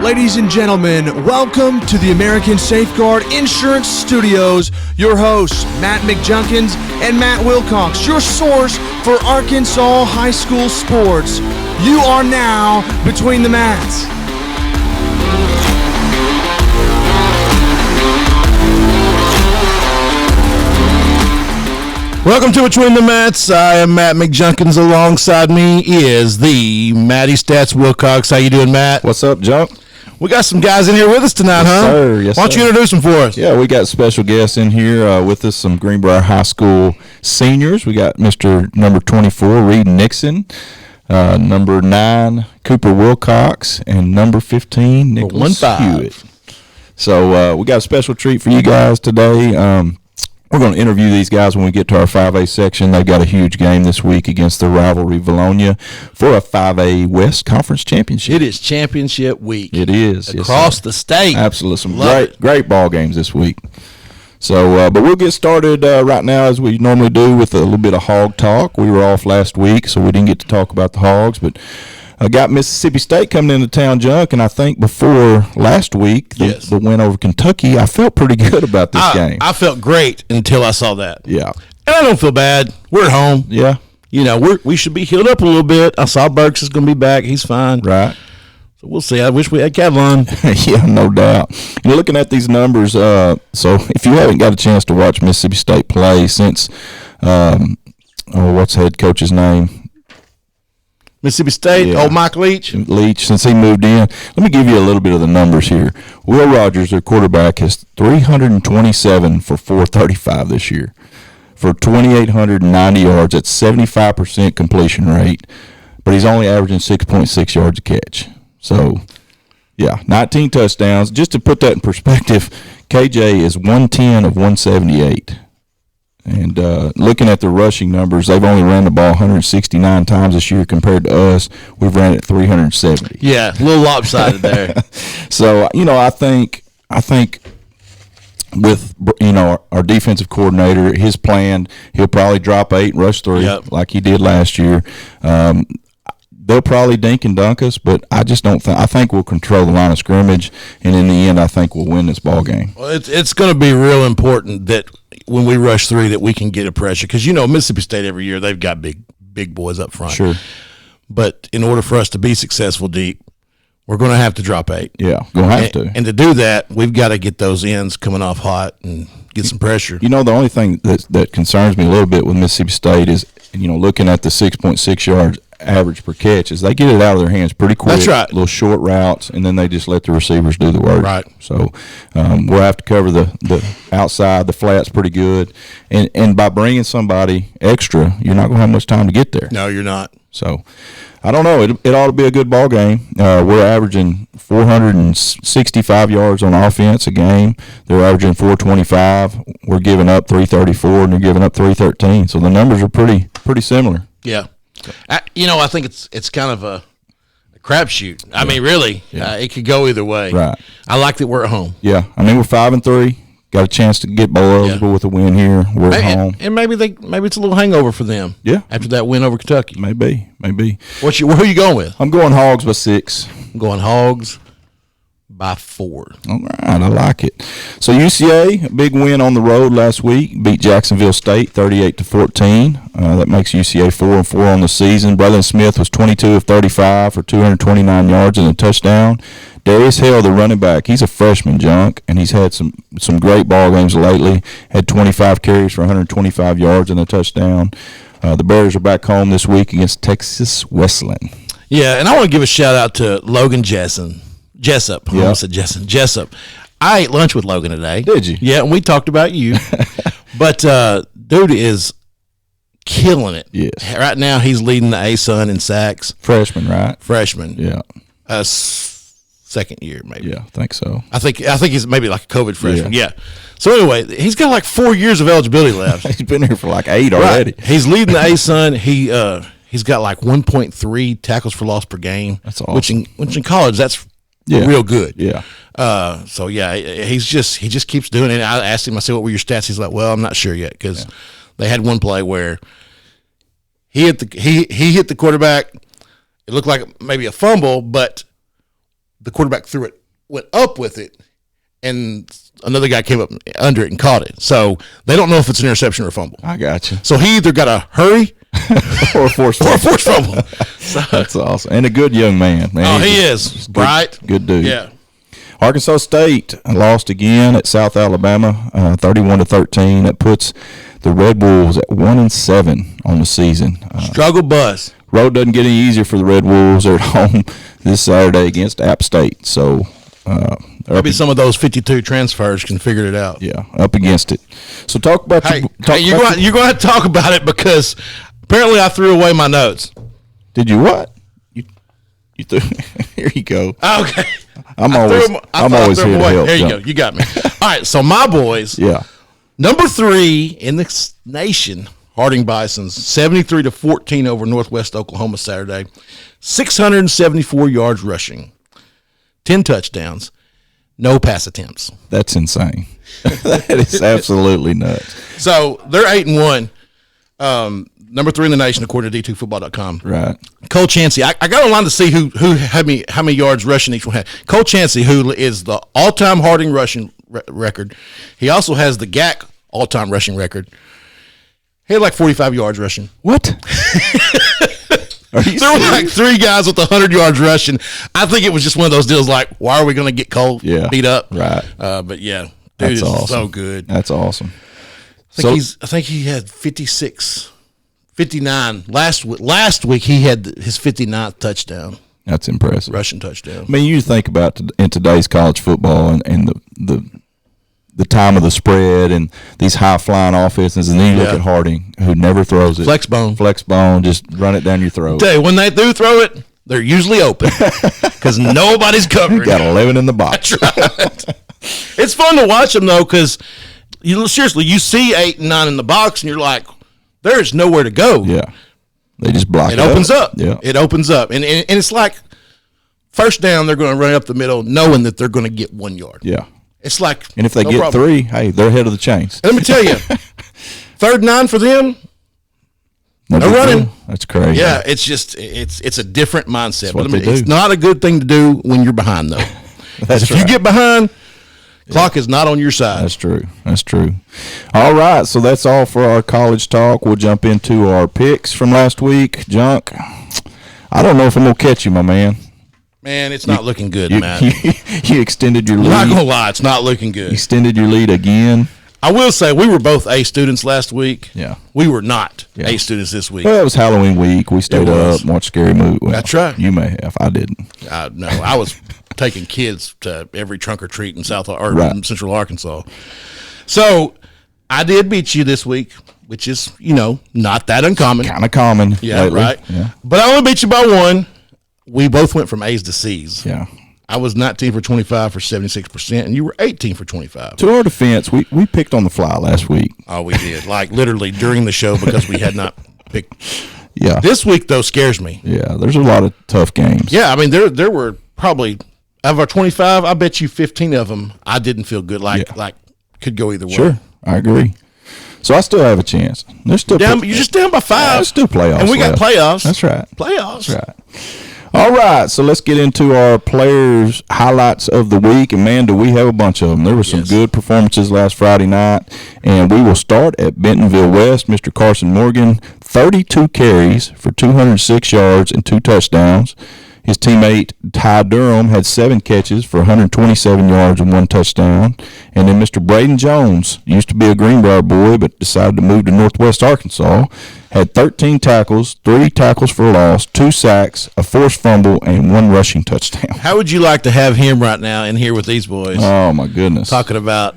Ladies and gentlemen, welcome to the American Safeguard Insurance Studios. Your hosts, Matt McJunkins and Matt Wilcox, your source for Arkansas high school sports. You are now between the mats. Welcome to Between the Mats. I am Matt McJunkins. Alongside me is the Matty Stats Wilcox. How you doing, Matt? What's up, Junk? We got some guys in here with us tonight, Yes, huh? sir. Yes, Why don't you sir. introduce them for us? Yeah, we got special guests in here with us, some Greenbrier High School seniors. We got Mr. number 24, Reed Nixon, number 9, Cooper Wilcox, and number 15, Nicholas 15. Hewitt. So we got a special treat for you guys today. We're going to interview these guys when we get to our 5A section. They've got a huge game this week against the rivalry Valonia for a 5A West Conference Championship. It is championship week. It is. Across the state. Absolutely. Some Love great ball games this week. So, but we'll get started right now as we normally do with a little bit of hog talk. We were off last week, so we didn't get to talk about the hogs, but I got Mississippi State coming into town, Junk, and I think before last week, the win over Kentucky, I felt pretty good about this game. I felt great until I saw that. Yeah. And I don't feel bad. We're at home. Yeah. You know, we should be healed up a little bit. I saw Burks is going to be back. He's fine. Right. So we'll see. I wish we had Catalan. Yeah, no doubt. And looking at these numbers, so if you haven't got a chance to watch Mississippi State play since, what's the head coach's name? Mississippi State, Yeah. old Mike Leach. Since he moved in. Let me give you a little bit of the numbers here. Will Rogers, their quarterback, has 327 for 435 this year for 2,890 yards. That's 75% completion rate, but he's only averaging 6.6 yards a catch. So, yeah, 19 touchdowns. Just to put that in perspective, KJ is 110 of 178. And looking at the rushing numbers, they've only ran the ball 169 times this year compared to us. We've ran it 370. Yeah, a little lopsided there. So, I think with, our defensive coordinator, his plan, he'll probably drop 8 and rush 3 like he did last year. They'll probably dink and dunk us, but I just don't think – I think we'll control the line of scrimmage, and in the end, I think we'll win this ball game. Well, it's going to be real important that when we rush 3 that we can get a pressure because, Mississippi State every year, they've got big boys up front. Sure. But in order for us to be successful deep, we're going to have to drop 8. Yeah, going to have to. And to do that, we've got to get those ends coming off hot and get some pressure. The only thing that concerns me a little bit with Mississippi State is, looking at the 6.6 yards average per catch is they get it out of their hands pretty quick. That's right. Little short routes, and then they just let the receivers do the work. Right. So we'll have to cover the outside, the flats pretty good. And by bringing somebody extra, you're not going to have much time to get there. No, you're not. So I don't know. It ought to be a good ball game. We're averaging 465 yards on offense a game. They're averaging 425. We're giving up 334, and they're giving up 313. So the numbers are pretty similar. Yeah. I think it's kind of a crapshoot. I mean, really, it could go either way. Right. I like that we're at home. Yeah. I mean, we're 5-3. Got a chance to get bowl eligible with a win here. We're at home. And maybe it's a little hangover for them. Yeah. After that win over Kentucky. Maybe. Where are you going with? I'm going Hogs by 6. I'm going Hogs by 4. All right, I like it. So UCA, a big win on the road last week, beat Jacksonville State 38-14. That makes UCA 4-4 on the season. Braylon Smith was 22 of 35 for 229 yards and a touchdown. Darius Hale, the running back, he's a freshman, Junk, and he's had some great ball games lately. Had 25 carries for 125 yards and a touchdown. The Bears are back home this week against Texas Wesleyan. Yeah, and I want to give a shout out to Logan Jessup. I almost said Jessup. I ate lunch with Logan today. Did you? Yeah, and we talked about you. But dude is killing it. Yes. Right now he's leading the ASUN in sacks. Freshman, right? Freshman. Yeah. Second year, maybe. Yeah, I think so. I think he's maybe like a COVID freshman. Yeah. So anyway, he's got like 4 years of eligibility left. He's been here for like 8 already. Right. He's leading the ASUN. He's got like 1.3 tackles for loss per game. That's awesome. Which in college that's real good. Yeah. So yeah, he just keeps doing it. I asked him, I said, "What were your stats?" He's like, "Well, I'm not sure yet because they had one play where he hit the quarterback. It looked like maybe a fumble, but the quarterback threw it went up with it, and another guy came up under it and caught it. So they don't know if it's an interception or a fumble. I got you. So he either got to hurry or a forced fumble. So, That's awesome. And a good young man. oh, he is. Bright. Good dude. Yeah. Arkansas State lost again at South Alabama, 31-13. That puts the Red Wolves at 1-7 on the season. Struggle bus. Road doesn't get any easier for the Red Wolves. They're at home this Saturday against App State. So maybe some of those 52 transfers can figure it out. Yeah, up against it. So talk about you're going to have to talk about it because apparently I threw away my notes. Did you what? You threw. Here you go. Okay. I'm always here to help. There you go. You got me. All right. So my boys. Yeah. Number 3 in the nation, Harding Bisons, 73-14 over Northwest Oklahoma Saturday, 674 yards rushing, 10 touchdowns, no pass attempts. That's insane. That is absolutely nuts. So they're 8-1. Number 3 in the nation, according to D2Football.com. Right. Cole Chansey. I got online to see who had how many yards rushing each one had. Cole Chansey, who is the all-time Harding rushing record. He also has the GAC all-time rushing record. He had like 45 yards rushing. What? There were like 3 guys with 100 yards rushing. I think it was just one of those deals like, why are we going to get Cole beat up? Right. But yeah, dude That's is awesome. so good. That's awesome. I think he had 56. 59. Last week he had his 59th touchdown. That's impressive. Rushing touchdown. I mean, you think about in today's college football and the time of the spread and these high flying offenses, and then you look at Harding, who never throws it. Flex bone, just run it down your throat. Tell you, when they do throw it, they're usually open because nobody's covering. Got 11 in the box. That's right. It's fun to watch them though, because you see 8 and 9 in the box, and you're like, there's nowhere to go. Yeah. They just block it. It opens up. Yeah. It opens up. And it's like first down, they're going to run up the middle knowing that they're going to get 1 yard. Yeah. It's like, and if they get problem. 3, hey, they're ahead of the chains. And let me tell you, 3rd and 9 for them, they're running. That's crazy. Yeah, it's just it's a different mindset. But it's not a good thing to do when you're behind though. If you get behind, clock is not on your side. That's true. That's true. All right, so that's all for our college talk. We'll jump into our picks from last week. Junk, I don't know if I'm going to catch you, my man. Man, it's not looking good, Matt. You extended your lead. I'm not going to lie, it's not looking good. Extended your lead again. I will say we were both A students last week. Yeah. We were not A students this week. Well, it was Halloween week. We stayed up and watched Scary Movie. Well, that's right. You may have. I didn't. No, I was taking kids to every trunk or treat in in Central Arkansas. So I did beat you this week, which is, not that uncommon. Kind of common. Yeah, lately. right. Yeah. But I only beat you by 1. We both went from A's to C's. Yeah. I was 19 for 25 for 76%, and you were 18 for 25. To our defense, we picked on the fly last week. Oh, we did. Like literally during the show because we had not picked. Yeah. This week, though, scares me. Yeah, there's a lot of tough games. Yeah, I mean, there were probably, out of our 25, I bet you 15 of them I didn't feel good. Like could go either way. Sure, I agree. So I still have a chance. There's still you're just down by 5. There's still playoffs. And we got playoffs. That's right. Playoffs. That's right. All right, so let's get into our players' highlights of the week. And, man, do we have a bunch of them. There were some good performances last Friday night. And we will start at Bentonville West. Mr. Carson Morgan, 32 carries for 206 yards and 2 touchdowns. His teammate Ty Durham had 7 catches for 127 yards and 1 touchdown. And then Mr. Braden Jones, used to be a Greenbrier boy but decided to move to Northwest Arkansas, had 13 tackles, 3 tackles for loss, 2 sacks, a forced fumble, and 1 rushing touchdown. How would you like to have him right now in here with these boys? Oh, my goodness. Talking about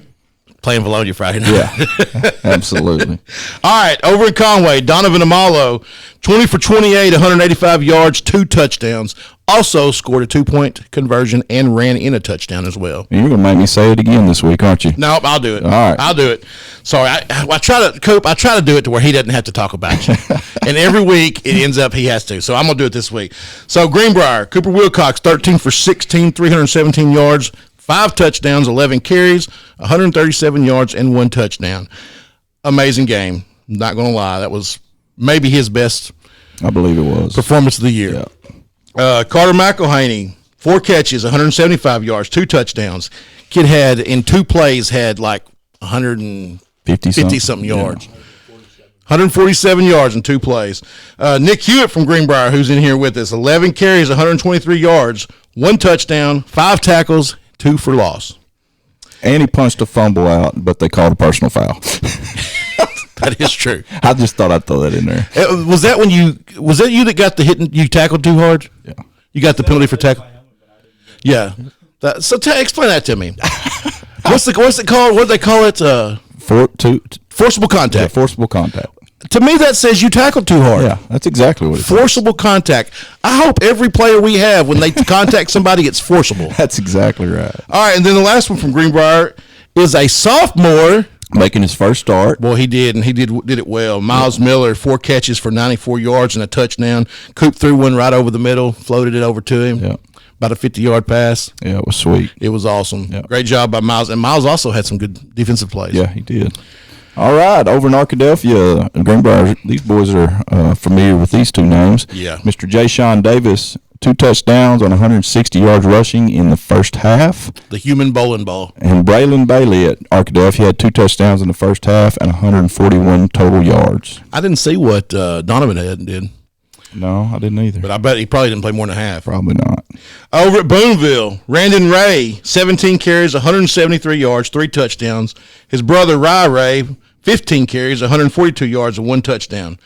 playing Valonia Friday night. Yeah, absolutely. All right, over in Conway, Donovan Amalo, 20 for 28, 185 yards, 2 touchdowns. Also scored a 2-point conversion and ran in a touchdown as well. You're going to make me say it again this week, aren't you? No, I'll do it. All right. I'll do it. Sorry, I try to cope. I try to do it to where he doesn't have to talk about you. And every week it ends up he has to. So I'm going to do it this week. So Greenbrier, Cooper Wilcox, 13 for 16, 317 yards, 5 touchdowns, 11 carries, 137 yards, and 1 touchdown. Amazing game. Not going to lie. That was maybe his best I believe it was performance of the year. Yeah. Carter McElhaney, 4 catches, 175 yards, 2 touchdowns. Kid had, in 2 plays, had like 150-something yards. Yeah. 147 yards in 2 plays. Nick Hewitt from Greenbrier, who's in here with us, 11 carries, 123 yards, 1 touchdown, 5 tackles, 2 for loss. And he punched a fumble out, but they called a personal foul. That is true. I just thought I'd throw that in there. Was that you that got the hit and you tackled too hard? Yeah. You got the penalty for tackle? Yeah. Explain that to me. What's it called? What do they call it? Forcible contact. Yeah, forcible contact. To me, that says you tackled too hard. Yeah, that's exactly what it is. Forcible contact. I hope every player we have, when they contact somebody, it's forcible. That's exactly right. All right, and then the last one from Greenbrier is a sophomore. Making his first start. Well, he did, and he did it well. Miles Miller, 4 catches for 94 yards and a touchdown. Coop threw one right over the middle, floated it over to him. Yeah. About a 50-yard pass. Yeah, it was sweet. It was awesome. Yeah. Great job by Miles. And Miles also had some good defensive plays. Yeah, he did. All right, over in Arkadelphia, Greenbrier, these boys are familiar with these 2 names. Yeah. Mr. Jay Sean Davis, 2 touchdowns on 160 yards rushing in the first half. The human bowling ball. And Braylon Bailey at Arkadelphia had 2 touchdowns in the first half and 141 total yards. I didn't see what Donovan did. No, I didn't either. But I bet he probably didn't play more than a half. Probably not. Over at Booneville, Randon Ray, 17 carries, 173 yards, 3 touchdowns. His brother, Rye Ray, 15 carries, 142 yards, and 1 touchdown.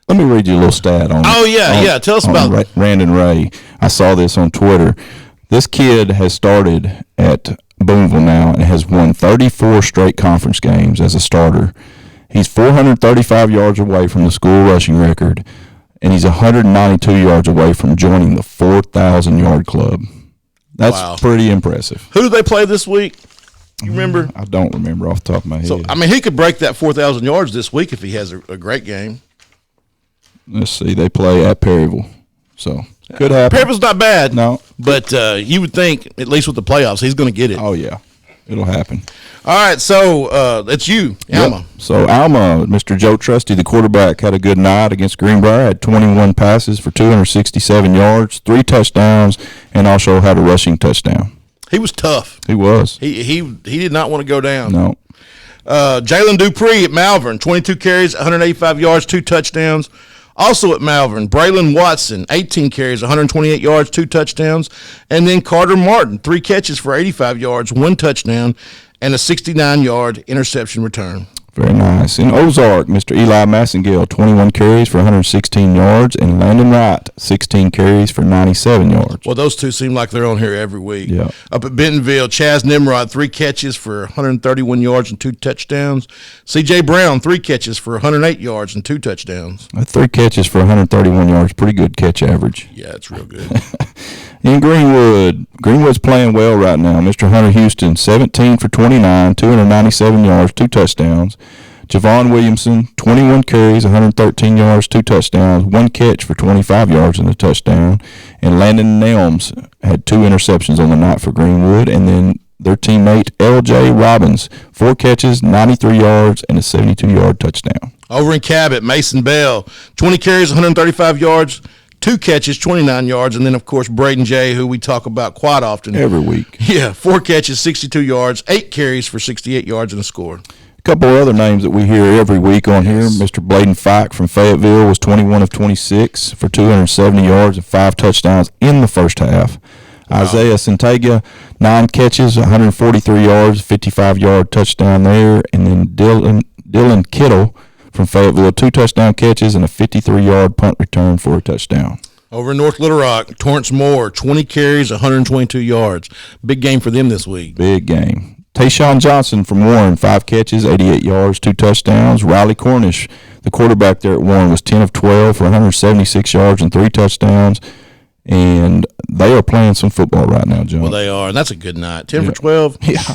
Let me read you a little stat on. Oh, yeah. Tell us about Randon Ray. I saw this on Twitter. This kid has started at Booneville now and has won 34 straight conference games as a starter. He's 435 yards away from the school rushing record, and he's 192 yards away from joining the 4,000-yard club. That's pretty impressive. Who do they play this week? You remember? I don't remember off the top of my head. So, he could break that 4,000 yards this week if he has a great game. Let's see. They play at Perryville. So, could happen. Perryville's not bad. No. But you would think, at least with the playoffs, he's going to get it. Oh, yeah. It'll happen. All right, so it's you, Alma. Yep. So, Alma, Mr. Joe Trusty, the quarterback, had a good night against Greenbrier, had 21 passes for 267 yards, 3 touchdowns, and also had a rushing touchdown. He was tough. He was. He did not want to go down. No. Jalen Dupree at Malvern, 22 carries, 185 yards, 2 touchdowns. Also at Malvern, Braylon Watson, 18 carries, 128 yards, 2 touchdowns. And then Carter Martin, 3 catches for 85 yards, 1 touchdown, and a 69-yard interception return. Very nice. In Ozark, Mr. Eli Massengale, 21 carries for 116 yards, and Landon Wright, 16 carries for 97 yards. Well, those two seem like they're on here every week. Yeah. Up at Bentonville, Chaz Nimrod, 3 catches for 131 yards and 2 touchdowns. C.J. Brown, 3 catches for 108 yards and 2 touchdowns. 3 catches for 131 yards, pretty good catch average. Yeah, it's real good. In Greenwood's playing well right now. Mr. Hunter Houston, 17 for 29, 297 yards, 2 touchdowns. Javon Williamson, 21 carries, 113 yards, 2 touchdowns, 1 catch for 25 yards and a touchdown. And Landon Nelms had 2 interceptions on the night for Greenwood. And then their teammate, L.J. Robbins, 4 catches, 93 yards, and a 72-yard touchdown. Over in Cabot, Mason Bell, 20 carries, 135 yards, 2 catches, 29 yards, and then, of course, Braden Jay, who we talk about quite often. Every week. Yeah, 4 catches, 62 yards, 8 carries for 68 yards and a score. A couple of other names that we hear every week on here. Mr. Bladen Fike from Fayetteville was 21 of 26 for 270 yards and 5 touchdowns in the first half. Wow. Isaiah Santega, 9 catches, 143 yards, 55-yard touchdown there. And then Dylan Kittle from Fayetteville, 2 touchdown catches and a 53-yard punt return for a touchdown. Over in North Little Rock, Torrance Moore, 20 carries, 122 yards. Big game for them this week. Big game. Tayshawn Johnson from Warren, 5 catches, 88 yards, 2 touchdowns. Riley Cornish, the quarterback there at Warren, was 10 of 12 for 176 yards and 3 touchdowns. And they are playing some football right now, John. Well, they are, and that's a good night. 10 for 12. Yeah.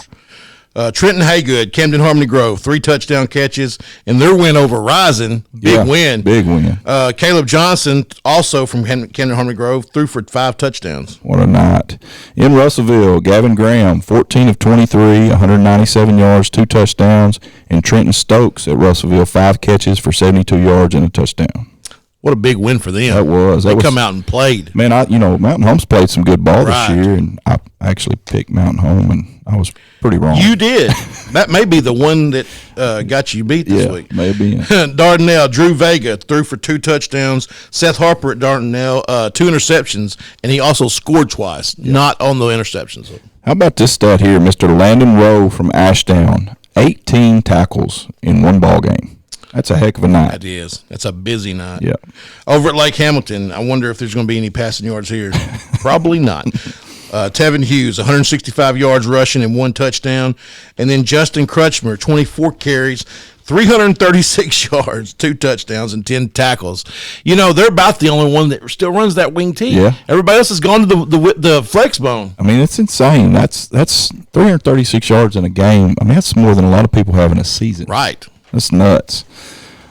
Trenton Haygood, Camden Harmony Grove, 3 touchdown catches in their win over Rising. Big win. Big win. Caleb Johnson, also from Camden Harmony Grove, threw for 5 touchdowns. What a night. In Russellville, Gavin Graham, 14 of 23, 197 yards, 2 touchdowns. And Trenton Stokes at Russellville, 5 catches for 72 yards and a touchdown. What a big win for them. That was. They come out and played. Man, Mountain Home's played some good ball Right. this year, and I actually picked Mountain Home, and I was pretty wrong. You did. That may be the one that got you beat this week. Maybe. Dardanelle, Drew Vega threw for 2 touchdowns. Seth Harper at Dardanelle, 2 interceptions, and he also scored twice, not on the interceptions. How about this stat here? Mr. Landon Rowe from Ashdown, 18 tackles in one ball game. That's a heck of a night. That is. That's a busy night. Yeah. Over at Lake Hamilton, I wonder if there's going to be any passing yards here. Probably not. Tevin Hughes, 165 yards rushing and 1 touchdown. And then Justin Crutchmer, 24 carries, 336 yards, 2 touchdowns, and 10 tackles. You know, they're about the only one that still runs that wing T. Yeah. Everybody else has gone to the flex bone. I mean, it's insane. That's 336 yards in a game. I mean, that's more than a lot of people have in a season. Right. That's nuts.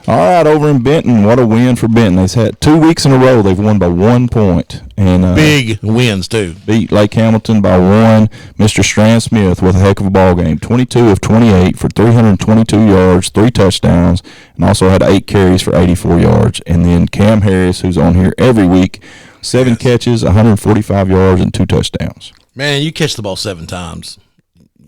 All right, over in Benton, what a win for Benton. They've had 2 weeks in a row. They've won by 1 point. And Big wins, too. beat Lake Hamilton by 1. Mr. Strand Smith with a heck of a ball game. 22 of 28 for 322 yards, 3 touchdowns, and also had 8 carries for 84 yards. And then Cam Harris, who's on here every week, 7 catches, 145 yards, and 2 touchdowns. Man, you catch the ball 7 times.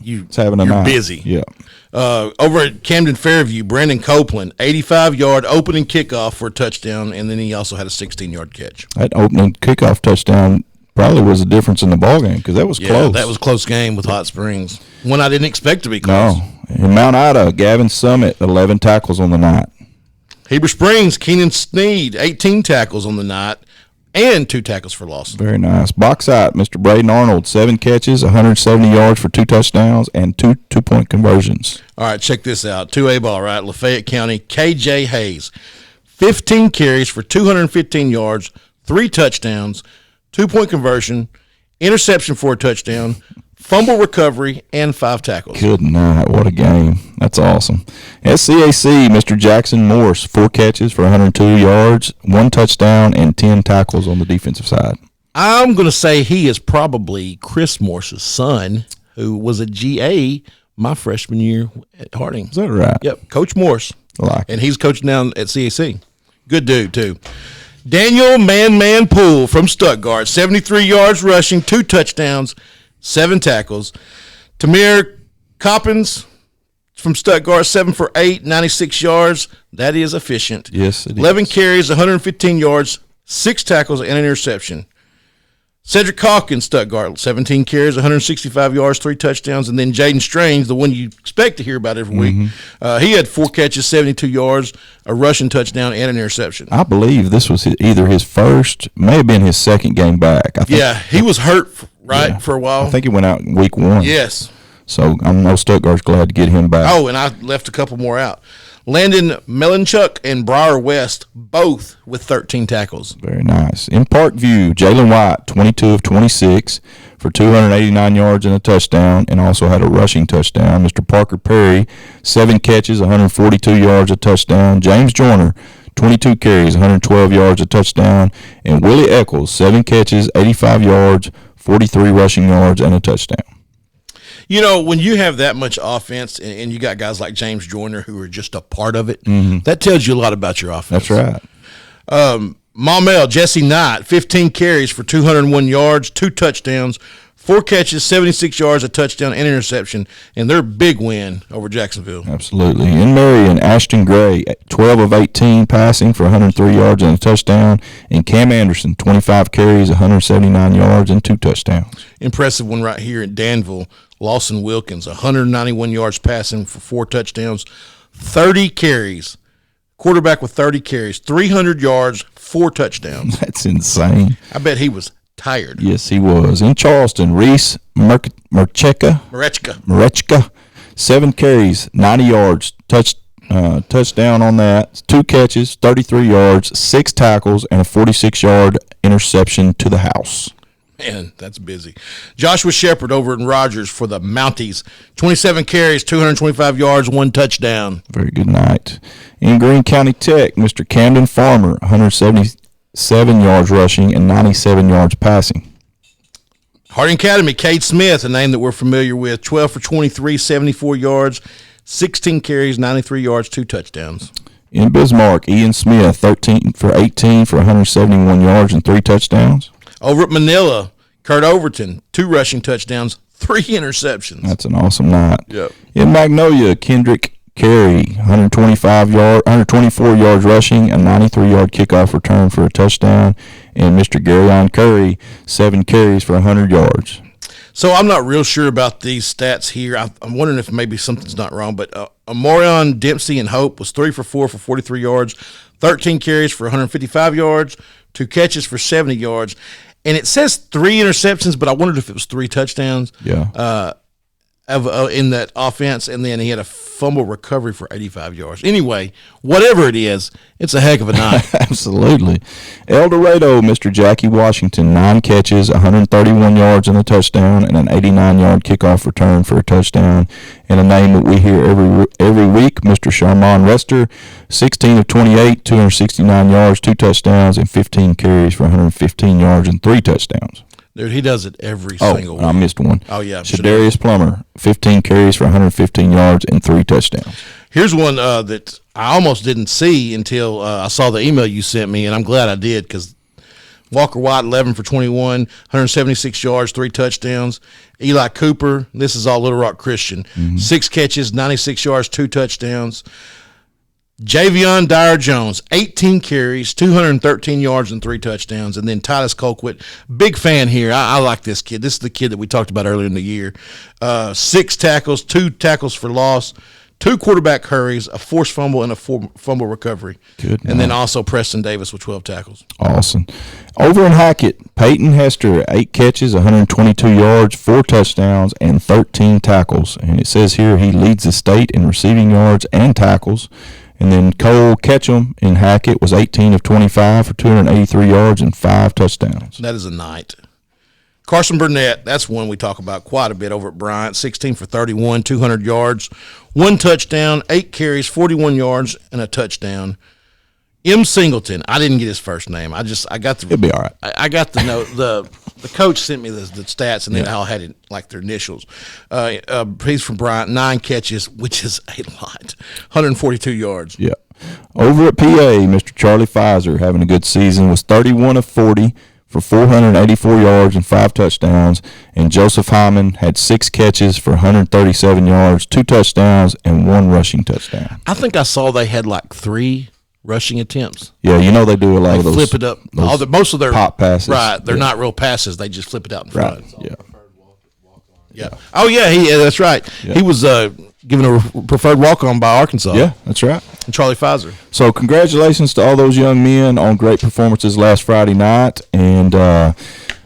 It's having a You're night. busy. Yeah. Over at Camden Fairview, Brandon Copeland, 85-yard opening kickoff for a touchdown, and then he also had a 16-yard catch. That opening kickoff touchdown probably was the difference in the ball game because that was close. That was a close game with Hot Springs. One I didn't expect to be close. No. In Mount Ida, Gavin Summit, 11 tackles on the night. Heber Springs, Keenan Sneed, 18 tackles on the night and 2 tackles for loss. Very nice. Bauxite, Mr. Braden Arnold, 7 catches, 170 yards for 2 touchdowns and 2 2-point conversions. All right, check this out. 2A ball, right? Lafayette County, KJ Hayes, 15 carries for 215 yards, 3 touchdowns, 2-point conversion, interception for a touchdown, fumble recovery, and 5 tackles. Good night. What a game. That's awesome. SCAC, Mr. Jackson Morse, 4 catches for 102 yards, 1 touchdown, and 10 tackles on the defensive side. I'm going to say he is probably Chris Morse's son, who was a GA my freshman year at Harding. Is that right? Yep, Coach Morse. I like it. And he's coaching down at CAC. Good dude, too. Daniel Man Poole from Stuttgart, 73 yards rushing, 2 touchdowns, 7 tackles. Tamir Coppins from Stuttgart, 7 for 8, 96 yards. That is efficient. Yes, it is. 11 carries, 115 yards, 6 tackles, and an interception. Cedric Hawkins, Stuttgart, 17 carries, 165 yards, 3 touchdowns. And then Jaden Strange, the one you expect to hear about every week. He had 4 catches, 72 yards, a rushing touchdown, and an interception. I believe this was either his first, may have been his second game back. I think, Yeah, he was hurt, for a while. I think he went out in week 1. Yes. So I know Stuttgart's glad to get him back. Oh, and I left a couple more out. Landon Melanchuk and Briar West, both with 13 tackles. Very nice. In Parkview, Jalen White, 22 of 26 for 289 yards and a touchdown, and also had a rushing touchdown. Mr. Parker Perry, 7 catches, 142 yards, a touchdown. James Joyner, 22 carries, 112 yards, a touchdown. And Willie Eccles, 7 catches, 85 yards, 43 rushing yards, and a touchdown. You know, when you have that much offense and you got guys like James Joyner who are just a part of it, that tells you a lot about your offense. That's right. Maumelle, Jesse Knight, 15 carries for 201 yards, 2 touchdowns, 4 catches, 76 yards, a touchdown, and interception, and their big win over Jacksonville. Absolutely. In Marion, Ashton Gray, 12 of 18 passing for 103 yards and a touchdown. And Cam Anderson, 25 carries, 179 yards, and 2 touchdowns. Impressive one right here at Danville. Lawson Wilkins, 191 yards passing for 4 touchdowns, 30 carries. Quarterback with 30 carries, 300 yards, 4 touchdowns. That's insane. I bet he was tired. Yes, he was. In Charleston, Reese Marechka, 7 carries, 90 yards, touchdown on that, 2 catches, 33 yards, 6 tackles, and a 46-yard interception to the house. Man, that's busy. Joshua Shepard over in Rogers for the Mounties. 27 carries, 225 yards, 1 touchdown. Very good night. In Greene County Tech, Mr. Camden Farmer, 177 yards rushing and 97 yards passing. Harding Academy, Cade Smith, a name that we're familiar with. 12 for 23, 74 yards, 16 carries, 93 yards, 2 touchdowns. In Bismarck, Ian Smith, 13 for 18 for 171 yards and 3 touchdowns. Over at Manila, Kurt Overton, 2 rushing touchdowns, 3 interceptions. That's an awesome night. Yep. In Magnolia, Kendrick Carey, 124 yards rushing, a 93-yard kickoff return for a touchdown, and Mr. Garyon Curry, 7 carries for 100 yards. So I'm not real sure about these stats here. I'm wondering if maybe something's not wrong, but Amorion Dempsey and Hope was 3 for 4 for 43 yards, 13 carries for 155 yards, 2 catches for 70 yards. And it says 3 interceptions, but I wondered if it was 3 touchdowns. Yeah. In that offense, and then he had a fumble recovery for 85 yards. Anyway, whatever it is, it's a heck of a night. Absolutely. El Dorado, Mr. Jackie Washington, 9 catches, 131 yards and a touchdown, and an 89-yard kickoff return for a touchdown. And a name that we hear every week, Mr. Sharmon Rester, 16 of 28, 269 yards, 2 touchdowns, and 15 carries for 115 yards and 3 touchdowns. Dude, he does it every single week. I missed one. Oh, yeah. Shadarius Plummer, 15 carries for 115 yards and 3 touchdowns. Here's one that I almost didn't see until I saw the email you sent me, and I'm glad I did because Walker White, 11 for 21, 176 yards, 3 touchdowns. Eli Cooper, this is all Little Rock Christian, 6 catches, 96 yards, 2 touchdowns. Javion Dyer-Jones, 18 carries, 213 yards, and 3 touchdowns. And then Titus Colquitt, big fan here. I like this kid. This is the kid that we talked about earlier in the year. 6 tackles, 2 tackles for loss, 2 quarterback hurries, a forced fumble, and a fumble recovery. Good. And then also Preston Davis with 12 tackles. Awesome. Over in Hackett, Peyton Hester, 8 catches, 122 yards, 4 touchdowns, and 13 tackles. And it says here he leads the state in receiving yards and tackles. And then Cole Ketchum in Hackett was 18 of 25 for 283 yards and 5 touchdowns. That is a night. Carson Burnett, that's one we talk about quite a bit over at Bryant, 16 for 31, 200 yards, 1 touchdown, 8 carries, 41 yards, and a touchdown. M. Singleton, I didn't get his first name. I got the. He'll be all right. I got the note. The coach sent me the stats, and then I had it like their initials. He's from Bryant, 9 catches, which is a lot, 142 yards. Yeah. Over at PA, Mr. Charlie Pfizer, having a good season, was 31 of 40 for 484 yards and 5 touchdowns. And Joseph Hyman had 6 catches for 137 yards, 2 touchdowns, and 1 rushing touchdown. I think I saw they had like 3 rushing attempts. Yeah, they do a lot of those. Flip it up. Most of their pop passes. Right, they're not real passes. They just flip it out in front. Right. Yeah. Yeah. Oh yeah, that's right. Yeah. He was given a preferred walk-on by Arkansas. Yeah, that's right. And Charlie Pfizer. So congratulations to all those young men on great performances last Friday night. And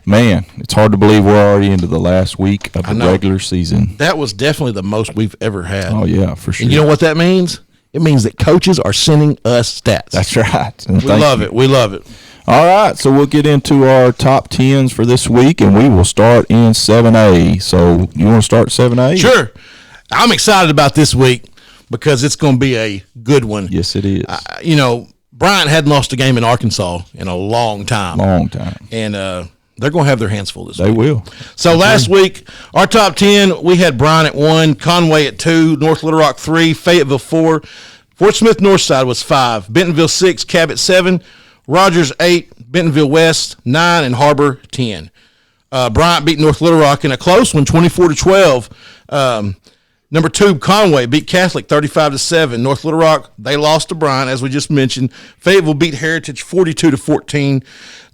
man, it's hard to believe we're already into the last week of the regular season. That was definitely the most we've ever had. Oh yeah, for sure. And you know what that means? It means that coaches are sending us stats. That's right. And we love it. We love it. All right, so we'll get into our top 10s for this week, and we will start in 7A. So you want to start 7A? Sure. I'm excited about this week because it's going to be a good one. Yes, it is. Bryant hadn't lost a game in Arkansas in a long time. And they're going to have their hands full this week. They will. So last week, our top 10, we had Bryant at 1, Conway at 2, North Little Rock 3, Fayetteville 4, Fort Smith Northside was 5, Bentonville 6, Cabot 7, Rogers 8, Bentonville West 9, and Harbor 10. Bryant beat North Little Rock in a close one, 24-12. Number 2, Conway beat Catholic 35-7. North Little Rock, they lost to Bryant, as we just mentioned. Fayetteville beat Heritage 42-14.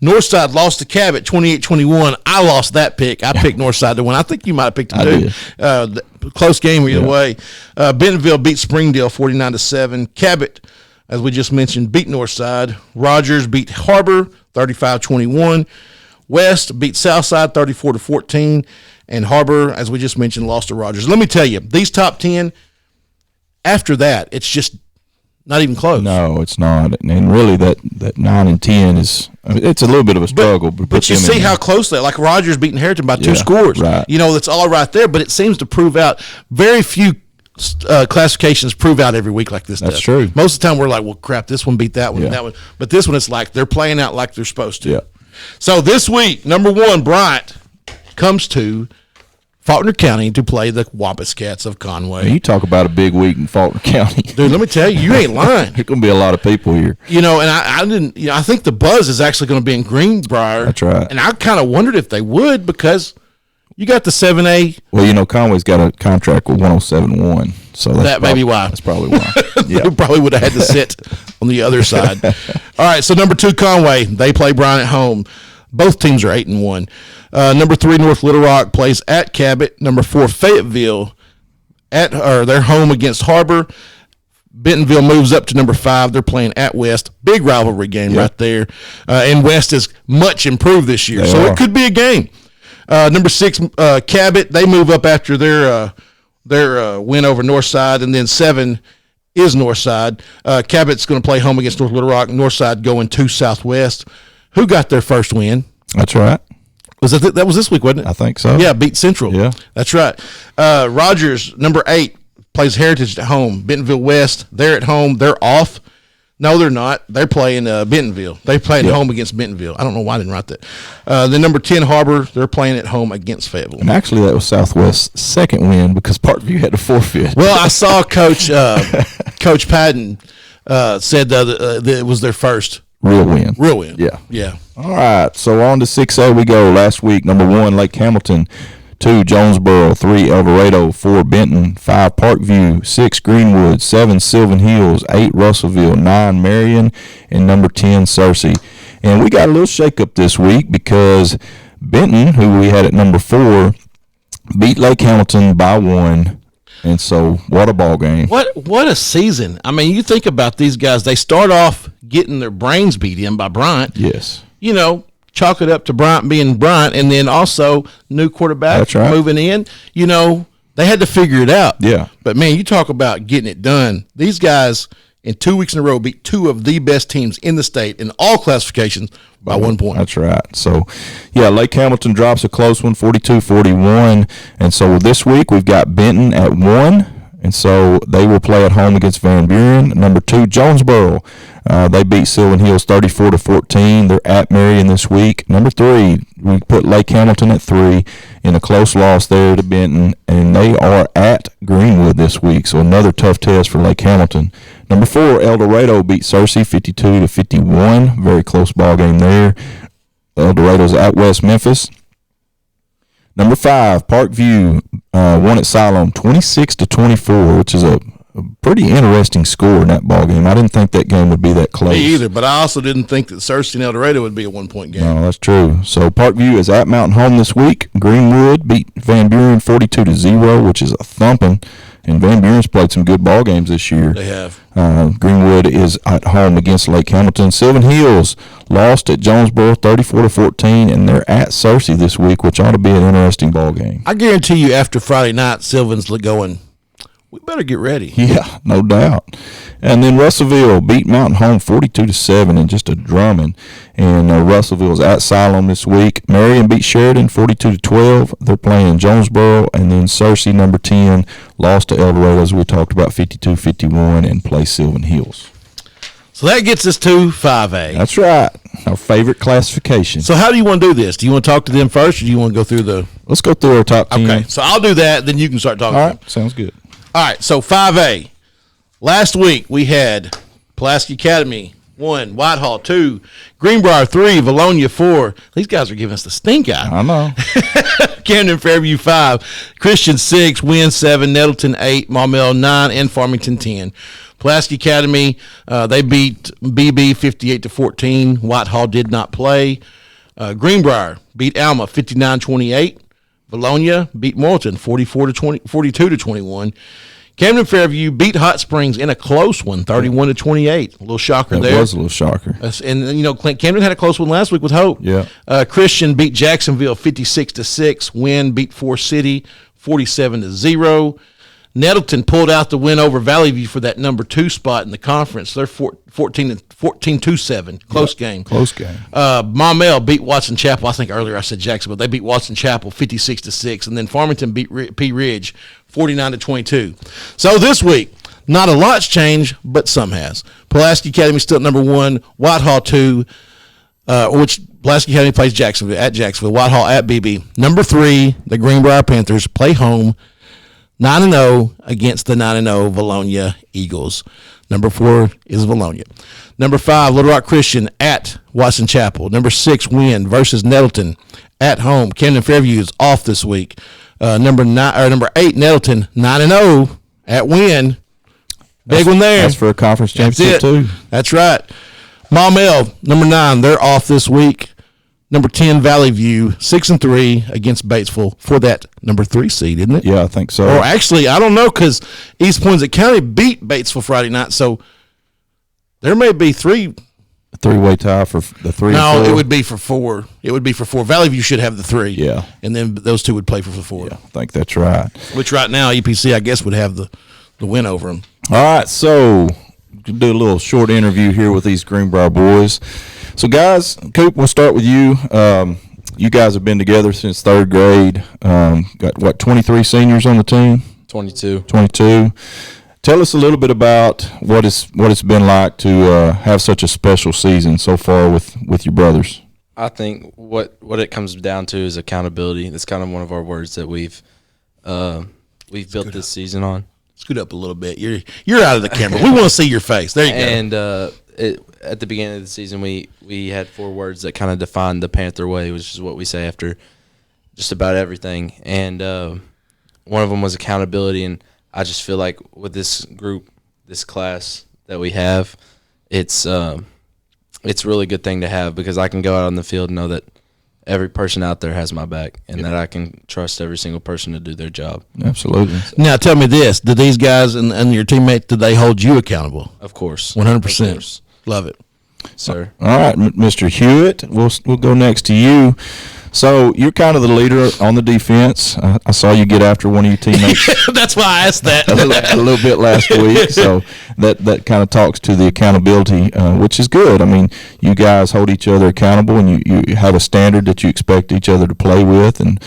Northside lost to Cabot 28-21. I lost that pick. I picked Northside to win. I think you might have picked them too. Close game either way. Bentonville beat Springdale 49-7. Cabot, as we just mentioned, beat Northside. Rogers beat Harbor 35-21. West beat Southside 34-14. And Harbor, as we just mentioned, lost to Rogers. Let me tell you, these top 10, after that, it's just not even close. No, it's not. And really, that 9 and 10 is, it's a little bit of a struggle. But you see how close they are. Like Rogers beating Heritage by 2 scores. Right. It's all right there, but it seems to prove out. Very few classifications prove out every week like this does. That's true. Most of the time, we're like, well, crap, this one beat that one and that one. But this one, it's like they're playing out like they're supposed to. Yeah. So this week, number 1, Bryant comes to Faulkner County to play the Wampus Cats of Conway. You talk about a big week in Faulkner County. Dude, let me tell you, you ain't lying. There's going to be a lot of people here. You know, and I didn't, I think the buzz is actually going to be in Greenbrier. That's right. And I kind of wondered if they would, because you got the 7A. Well, Conway's got a contract with 107.1. So That may be why. That's probably why. Yeah. They probably would have had to sit on the other side. All right, so number 2, Conway. They play Bryan at home. Both teams are 8-1. Number 3, North Little Rock plays at Cabot. Number 4, Fayetteville they're home against Harbor. Bentonville moves up to number 5. They're playing at West. Big rivalry game right there. And West is much improved this year, it could be a game. Number 6, Cabot. They move up after their win over Northside, and then 7 is Northside. Cabot's going to play home against North Little Rock. Northside going to Southwest. Who got their first win? That's right. That was this week, wasn't it? I think so. Yeah, beat Central. Yeah. That's right. Rogers, number 8, plays Heritage at home. Bentonville West, they're at home. They're off. No, they're not. They're playing Bentonville. They're playing home against Bentonville. I don't know why I didn't write that. The number 10, Harbor, they're playing at home against Fayetteville. And actually, that was Southwest's second win because Parkview had to forfeit. Well, I saw Coach Patton said that it was their first real win. Real win. Yeah. All right. So on to 6A we go. Last week, number 1, Lake Hamilton. 2, Jonesboro. 3, El Dorado. 4, Benton. 5, Parkview. 6, Greenwood. 7, Sylvan Hills. 8, Russellville. 9, Marion. And number 10, Searcy. And we got a little shakeup this week because Benton, who we had at number 4, beat Lake Hamilton by 1. And so, what a ball game. What a season. I mean, you think about these guys. They start off getting their brains beat in by Bryant. Yes. Chalk it up to Bryant being Bryant, and then also new quarterback moving in. They had to figure it out. Yeah. But, man, you talk about getting it done. These guys, in 2 weeks in a row, beat 2 of the best teams in the state in all classifications by 1 point. That's right. So, Lake Hamilton drops a close one, 42-41. And so this week we've got Benton at 1. And so they will play at home against Van Buren. Number 2, Jonesboro. They beat Sylvan Hills 34-14. They're at Marion this week. Number 3, we put Lake Hamilton at 3 in a close loss there to Benton, and they are at Greenwood this week. So another tough test for Lake Hamilton. Number 4, El Dorado beat Searcy 52-51. Very close ball game there. El Dorado's at West Memphis. Number 5, Parkview won at Siloam 26-24, which is a pretty interesting score in that ball game. I didn't think that game would be that close. Me either, but I also didn't think that Searcy and El Dorado would be a 1-point game. No, that's true. So Parkview is at Mountain Home this week. Greenwood beat Van Buren 42-0, which is a thumping. And Van Buren's played some good ball games this year. They have. Greenwood is at home against Lake Hamilton. Sylvan Hills lost at Jonesboro 34-14, and they're at Searcy this week, which ought to be an interesting ball game. I guarantee you after Friday night, Sylvan's going, we better get ready. Yeah, no doubt. And then Russellville beat Mountain Home 42-7 in just a drumming. And Russellville's at Siloam this week. Marion beat Sheridan 42-12. They're playing Jonesboro. And then Searcy, number 10, lost to El Dorado, as we talked about, 52-51, and play Sylvan Hills. So that gets us to 5A. That's right. Our favorite classification. So how do you want to do this? Do you want to talk to them first, or do you want to go through the... Let's go through our top 10. Okay, so I'll do that, then you can start talking All to them. right, sounds good. All right, so 5A. Last week we had Pulaski Academy 1, Whitehall 2, Greenbrier 3, Valonia 4. These guys are giving us the stink eye. I know. Camden Fairview 5, Christian 6, Wynn 7, Nettleton 8, Maumelle 9, and Farmington 10. Pulaski Academy, they beat BB 58-14. Whitehall did not play. Greenbrier beat Alma 59-28. Valonia beat Morton 42-21. Camden Fairview beat Hot Springs in a close one, 31-28. A little shocker there. That was a little shocker. And Camden had a close one last week with Hope. Yeah. Christian beat Jacksonville 56-6. Wynn beat Forest City 47-0. Nettleton pulled out the win over Valley View for that number 2 spot in the conference. They're 14-7. Close game. Close game. Maumelle beat Watson Chapel. I think earlier I said Jacksonville. They beat Watson Chapel 56-6. And then Farmington beat P Ridge 49-22. So this week, not a lot's changed, but some has. Pulaski Academy still at number 1. Whitehall 2, which Pulaski County plays Jacksonville at Jacksonville. Whitehall at BB. Number 3, the Greenbrier Panthers play home 9-0 against the 9-0 Valonia Eagles. Number 4 is Valonia. Number 5, Little Rock Christian at Watson Chapel. Number 6, Wynn versus Nettleton at home. Camden Fairview is off this week. Number 8, Nettleton 9-0 at Wynn. Big one there. That's for a conference championship too. That's right. Maumelle, number 9, they're off this week. Number 10, Valley View 6-3 against Batesville for that number 3 seed, isn't it? Yeah, I think so. Or actually, I don't know, because East Poinsett County beat Batesville Friday night, so there may be 3. A 3-way tie for the 3. No, and 4. it would be for 4. It would be for 4. Valley View should have the 3. Yeah. And then those 2 would play for the 4. Yeah, I think that's right. Which right now, EPC, I guess, would have the win over them. All right, so do a little short interview here with these Greenbrier boys. So, guys, Coop, we'll start with you. You guys have been together since 3rd grade. Got, 23 seniors on the team? 22. 22. Tell us a little bit about what it's been like to have such a special season so far with your brothers. I think what it comes down to is accountability. That's kind of one of our words that we've built this season on. Scoot up a little bit. You're out of the camera. We want to see your face. There you go. And at the beginning of the season, we had 4 words that kind of defined the Panther way, which is what we say after just about everything. And one of them was accountability. And I just feel like with this group, this class that we have, it's a really good thing to have, because I can go out on the field and know that every person out there has my back, and that I can trust every single person to do their job. Absolutely. Now, tell me this. Did these guys and your teammates, did they hold you accountable? Of course. 100%. Of course. Love it. Sir. All right, Mr. Hewitt, we'll go next to you. So you're kind of the leader on the defense. I saw you get after one of your teammates. That's why I asked that. a little bit last week. So that kind of talks to the accountability, which is good. I mean, you guys hold each other accountable, and you have a standard that you expect each other to play with and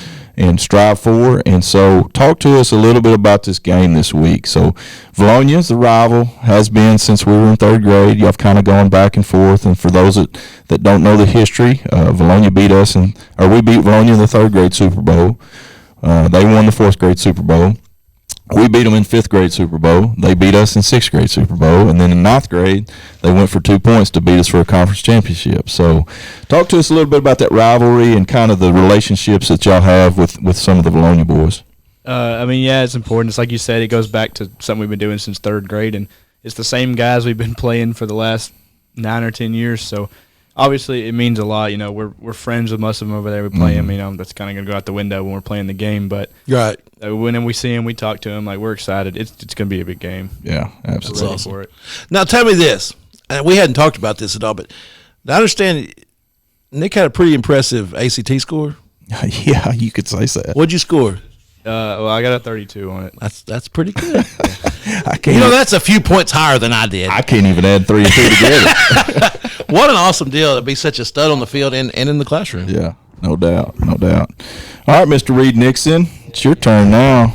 strive for. And so talk to us a little bit about this game this week. So Valonia's the rival, has been since we were in 3rd grade. Y'all have kind of gone back and forth. And for those that don't know the history, Valonia beat us, we beat Valonia in the 3rd grade Super Bowl. They won the 4th grade Super Bowl. We beat them in 5th grade Super Bowl. They beat us in 6th grade Super Bowl. And then in 9th grade, they went for 2 points to beat us for a conference championship. So talk to us a little bit about that rivalry and kind of the relationships that y'all have with some of the Valonia boys. It's important. It's like you said, it goes back to something we've been doing since 3rd grade. And it's the same guys we've been playing for the last 9 or 10 years. So obviously it means a lot. We're friends with most of them over there. We play them. That's kind of going to go out the window when we're playing the game. But Right. When we see them, we talk to them. Like, we're excited. It's going to be a big game. Yeah, absolutely. Ready awesome. for it. Now, tell me this. And we hadn't talked about this at all, but I understand Nick had a pretty impressive ACT score. Yeah, you could say so. What'd you score? I got a 32 on it. That's pretty good. I can't. That's a few points higher than I did. I can't even add 3 and 2 together. What an awesome deal to be such a stud on the field and in the classroom. Yeah, no doubt. All right, Mr. Reed Nixon, it's your turn now.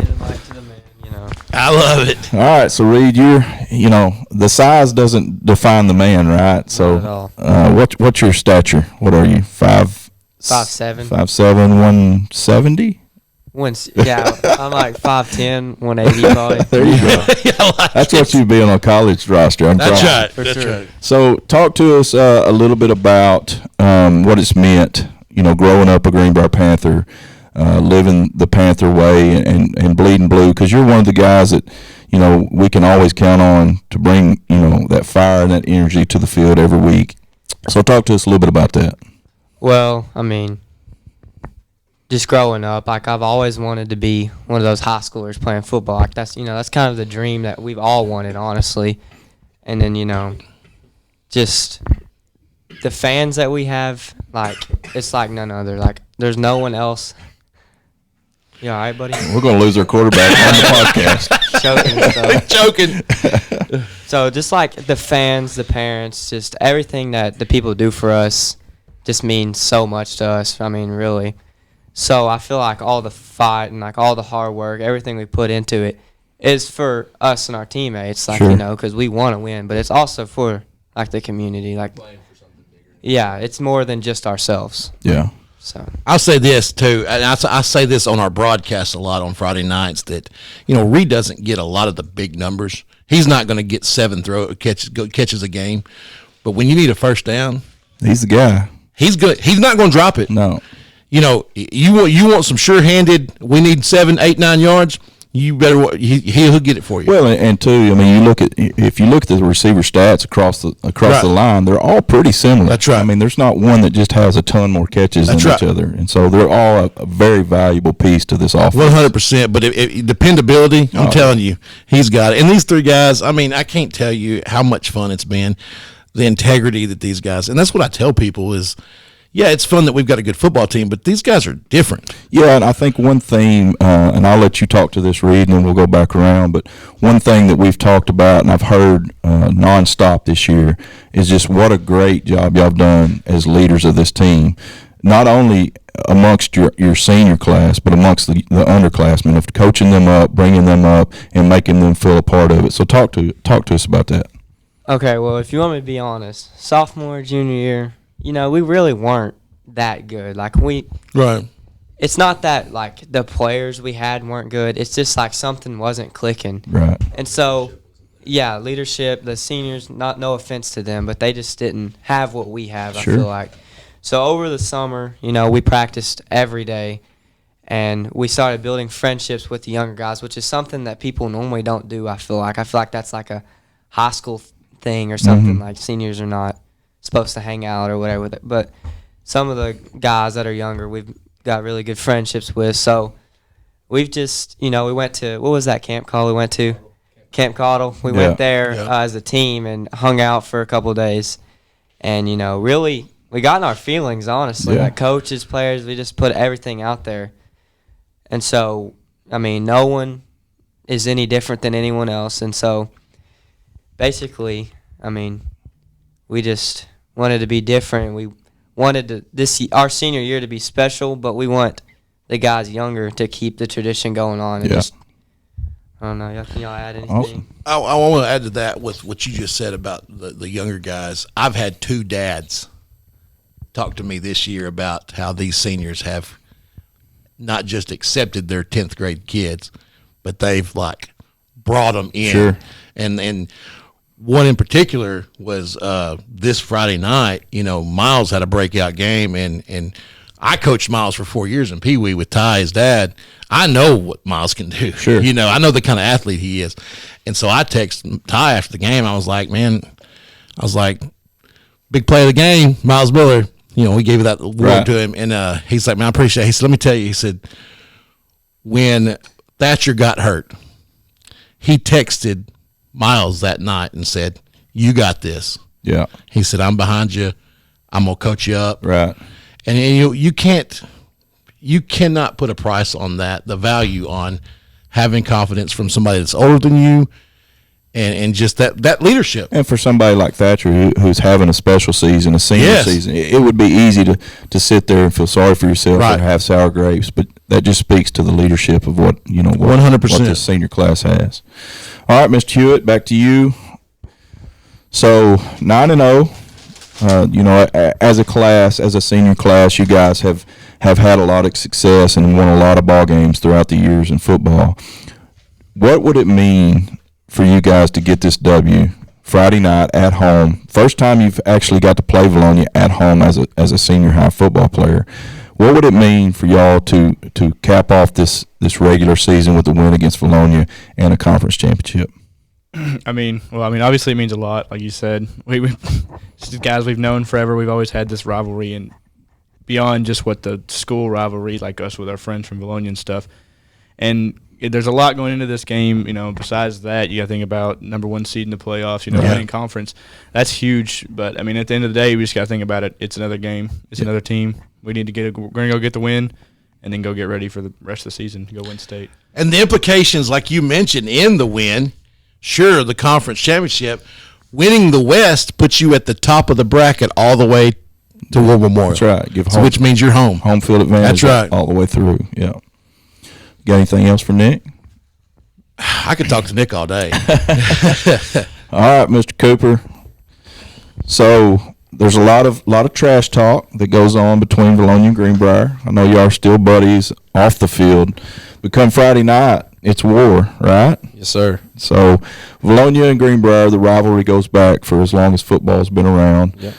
I love it. All right, so Reed, the size doesn't define the man, right? So, Not at all. what's your stature? What are you? 5'7", 5'7". 170? Yeah, I'm like 5'10", 180 probably. There you go. That's what you'd be on a college roster. That's right. For That's sure. right. So, talk to us a little bit about what it's meant, growing up a Greenbrier Panther, living the Panther way and bleeding blue, because you're one of the guys that, we can always count on to bring, that fire and that energy to the field every week. So, talk to us a little bit about that. Well, just growing up, like, I've always wanted to be one of those high schoolers playing football. Like, that's kind of the dream that we've all wanted, honestly. And then, just the fans that we have, like, it's like none other. Like, there's no one else. You all right, buddy? We're going to lose our quarterback on the podcast. Joking. So just like the fans, the parents, just everything that the people do for us just means so much to us. Really. So I feel like all the fight and like all the hard work, everything we put into it is for us and our teammates, like, Sure. because we want to win, but it's also for like the community, like yeah, it's more than just ourselves. Yeah. So I'll say this too, and I say this on our broadcast a lot on Friday nights, that Reed doesn't get a lot of the big numbers. He's not going to get 7 catches a game, but when you need a first down, He's the guy. he's good. He's not going to drop it. No. You want some sure-handed. We need 7, 8, 9 yards. You better. He'll get it for you. Well, and two, I mean, if you look at the receiver stats across the line, they're all pretty similar. That's right. I mean, there's not one that just has a ton more catches than each other, and so they're all a very valuable piece to this offense. 100%. But dependability, I'm telling you, he's got it. And these 3 guys, I mean, I can't tell you how much fun it's been. The integrity that these guys, and that's what I tell people is, yeah, it's fun that we've got a good football team, but these guys are different. Yeah, and I think one theme, and I'll let you talk to this, Reed, and then we'll go back around, but one thing that we've talked about, and I've heard nonstop this year, is just what a great job y'all have done as leaders of this team, not only amongst your senior class, but amongst the underclassmen, of coaching them up, bringing them up, and making them feel a part of it. So talk to us about that. okay, well, if you want me to be honest, sophomore, junior year, we really weren't that good. Like Right. it's not that like the players we had weren't good. It's just like something wasn't clicking. Right. And so, yeah, leadership, the seniors, no offense to them, but they just didn't have what we have, Sure. I feel like. So over the summer, we practiced every day, and we started building friendships with the younger guys, which is something that people normally don't do, I feel like. I feel like that's like a high school thing or something. Like seniors are not supposed to hang out or whatever. But some of the guys that are younger, we've got really good friendships with. So we've just, we went to, what was that camp called we went to? Camp Caudle. We went there as a team and hung out for a couple of days. And, really, we got in our feelings, honestly. Yeah. Like coaches, players, we just put everything out there. And so, I mean, no one is any different than anyone else. And so, basically, I mean, we just wanted to be different. We wanted our senior year to be special, but we want the guys younger to keep the tradition going on. And just, I don't know. Can y'all add anything? Awesome. I want to add to that with what you just said about the younger guys. I've had 2 dads talk to me this year about how these seniors have not just accepted their 10th grade kids, but they've brought them in. Sure. And one in particular was this Friday night. Miles had a breakout game, and I coached Miles for 4 years in Pee Wee with Ty, his dad. I know what Miles can do. Sure. I know the kind of athlete he is. And so I texted Ty after the game. I was like, big play of the game, Miles Miller. We gave that award to him. And he's like, man, I appreciate it. He said, let me tell you, he said, when Thatcher got hurt, he texted Miles that night and said, you got this. Yeah. He said, I'm behind you. I'm going to coach you up. Right. And you cannot put a price on that, the value on having confidence from somebody that's older than you, and just that leadership. And for somebody like Thatcher who's having a special season, a senior season, it would be easy to sit there and feel sorry for yourself or have sour grapes, but that just speaks to the leadership of what 100%. What this senior class has. All right, Mr. Hewitt, back to you. So 9-0. As a class, as a senior class, you guys have had a lot of success and won a lot of ball games throughout the years in football. What would it mean for you guys to get this W Friday night at home? First time you've actually got to play Vilonia at home as a senior high football player. What would it mean for y'all to cap off this regular season with a win against Vilonia and a conference championship? I mean, obviously it means a lot. Like you said, we just guys we've known forever. We've always had this rivalry, and beyond just what the school rivalry, like us with our friends from Vilonia and stuff. And there's a lot going into this game. Besides that, you got to think about number 1 seed in the playoffs. Winning conference, that's huge. But I mean, at the end of the day, we just got to think about it. It's another game. It's another team. We need to we're going to go get the win, and then go get ready for the rest of the season. Go win state. And the implications, like you mentioned, in the win. Sure, the conference championship, winning the West puts you at the top of the bracket all the way to War Memorial. That's right. Which means you're home. Home field advantage. That's right. All the way through. Yeah. Got anything else for Nick? I could talk to Nick all day. All right, Mr. Cooper. So there's a lot of trash talk that goes on between Vilonia and Greenbrier. I know y'all are still buddies off the field, but come Friday night, it's war, right? Yes, sir. So Vilonia and Greenbrier, the rivalry goes back for as long as football's been around. Yep.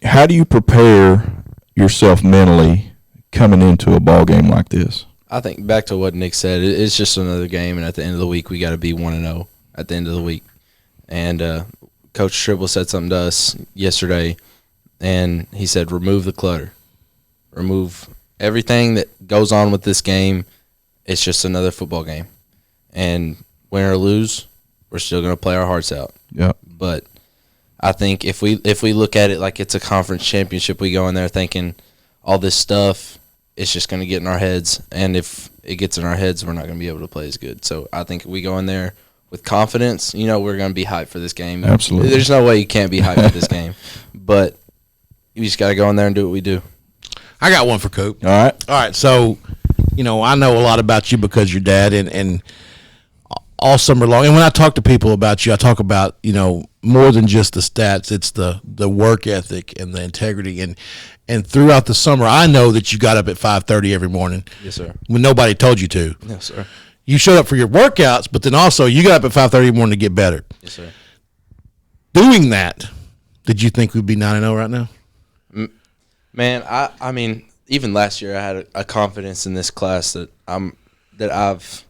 How do you prepare yourself mentally coming into a ball game like this? I think back to what Nick said, it's just another game, and at the end of the week, we got to be 1-0 at the end of the week. And Coach Tribble said something to us yesterday, and he said, remove the clutter. Remove everything that goes on with this game. It's just another football game. And win or lose, we're still going to play our hearts out. Yeah. But I think if we look at it like it's a conference championship, we go in there thinking all this stuff, it's just going to get in our heads. And if it gets in our heads, we're not going to be able to play as good. So I think if we go in there with confidence, we're going to be hyped for this game. Absolutely. There's no way you can't be hyped for this game. But you just got to go in there and do what we do. I got one for Coop. All right. All right, so, I know a lot about you because your dad and all summer long. And when I talk to people about you, I talk about, more than just the stats. It's the work ethic and the integrity. And throughout the summer, I know that you got up at 5:30 every morning. Yes, sir. When nobody told you to. Yes, sir. You showed up for your workouts, but then also you got up at 5:30 every morning to get better. Yes, sir. Doing that, did you think we'd be 9-0 right now? Man, I mean, even last year I had a confidence in this class that I've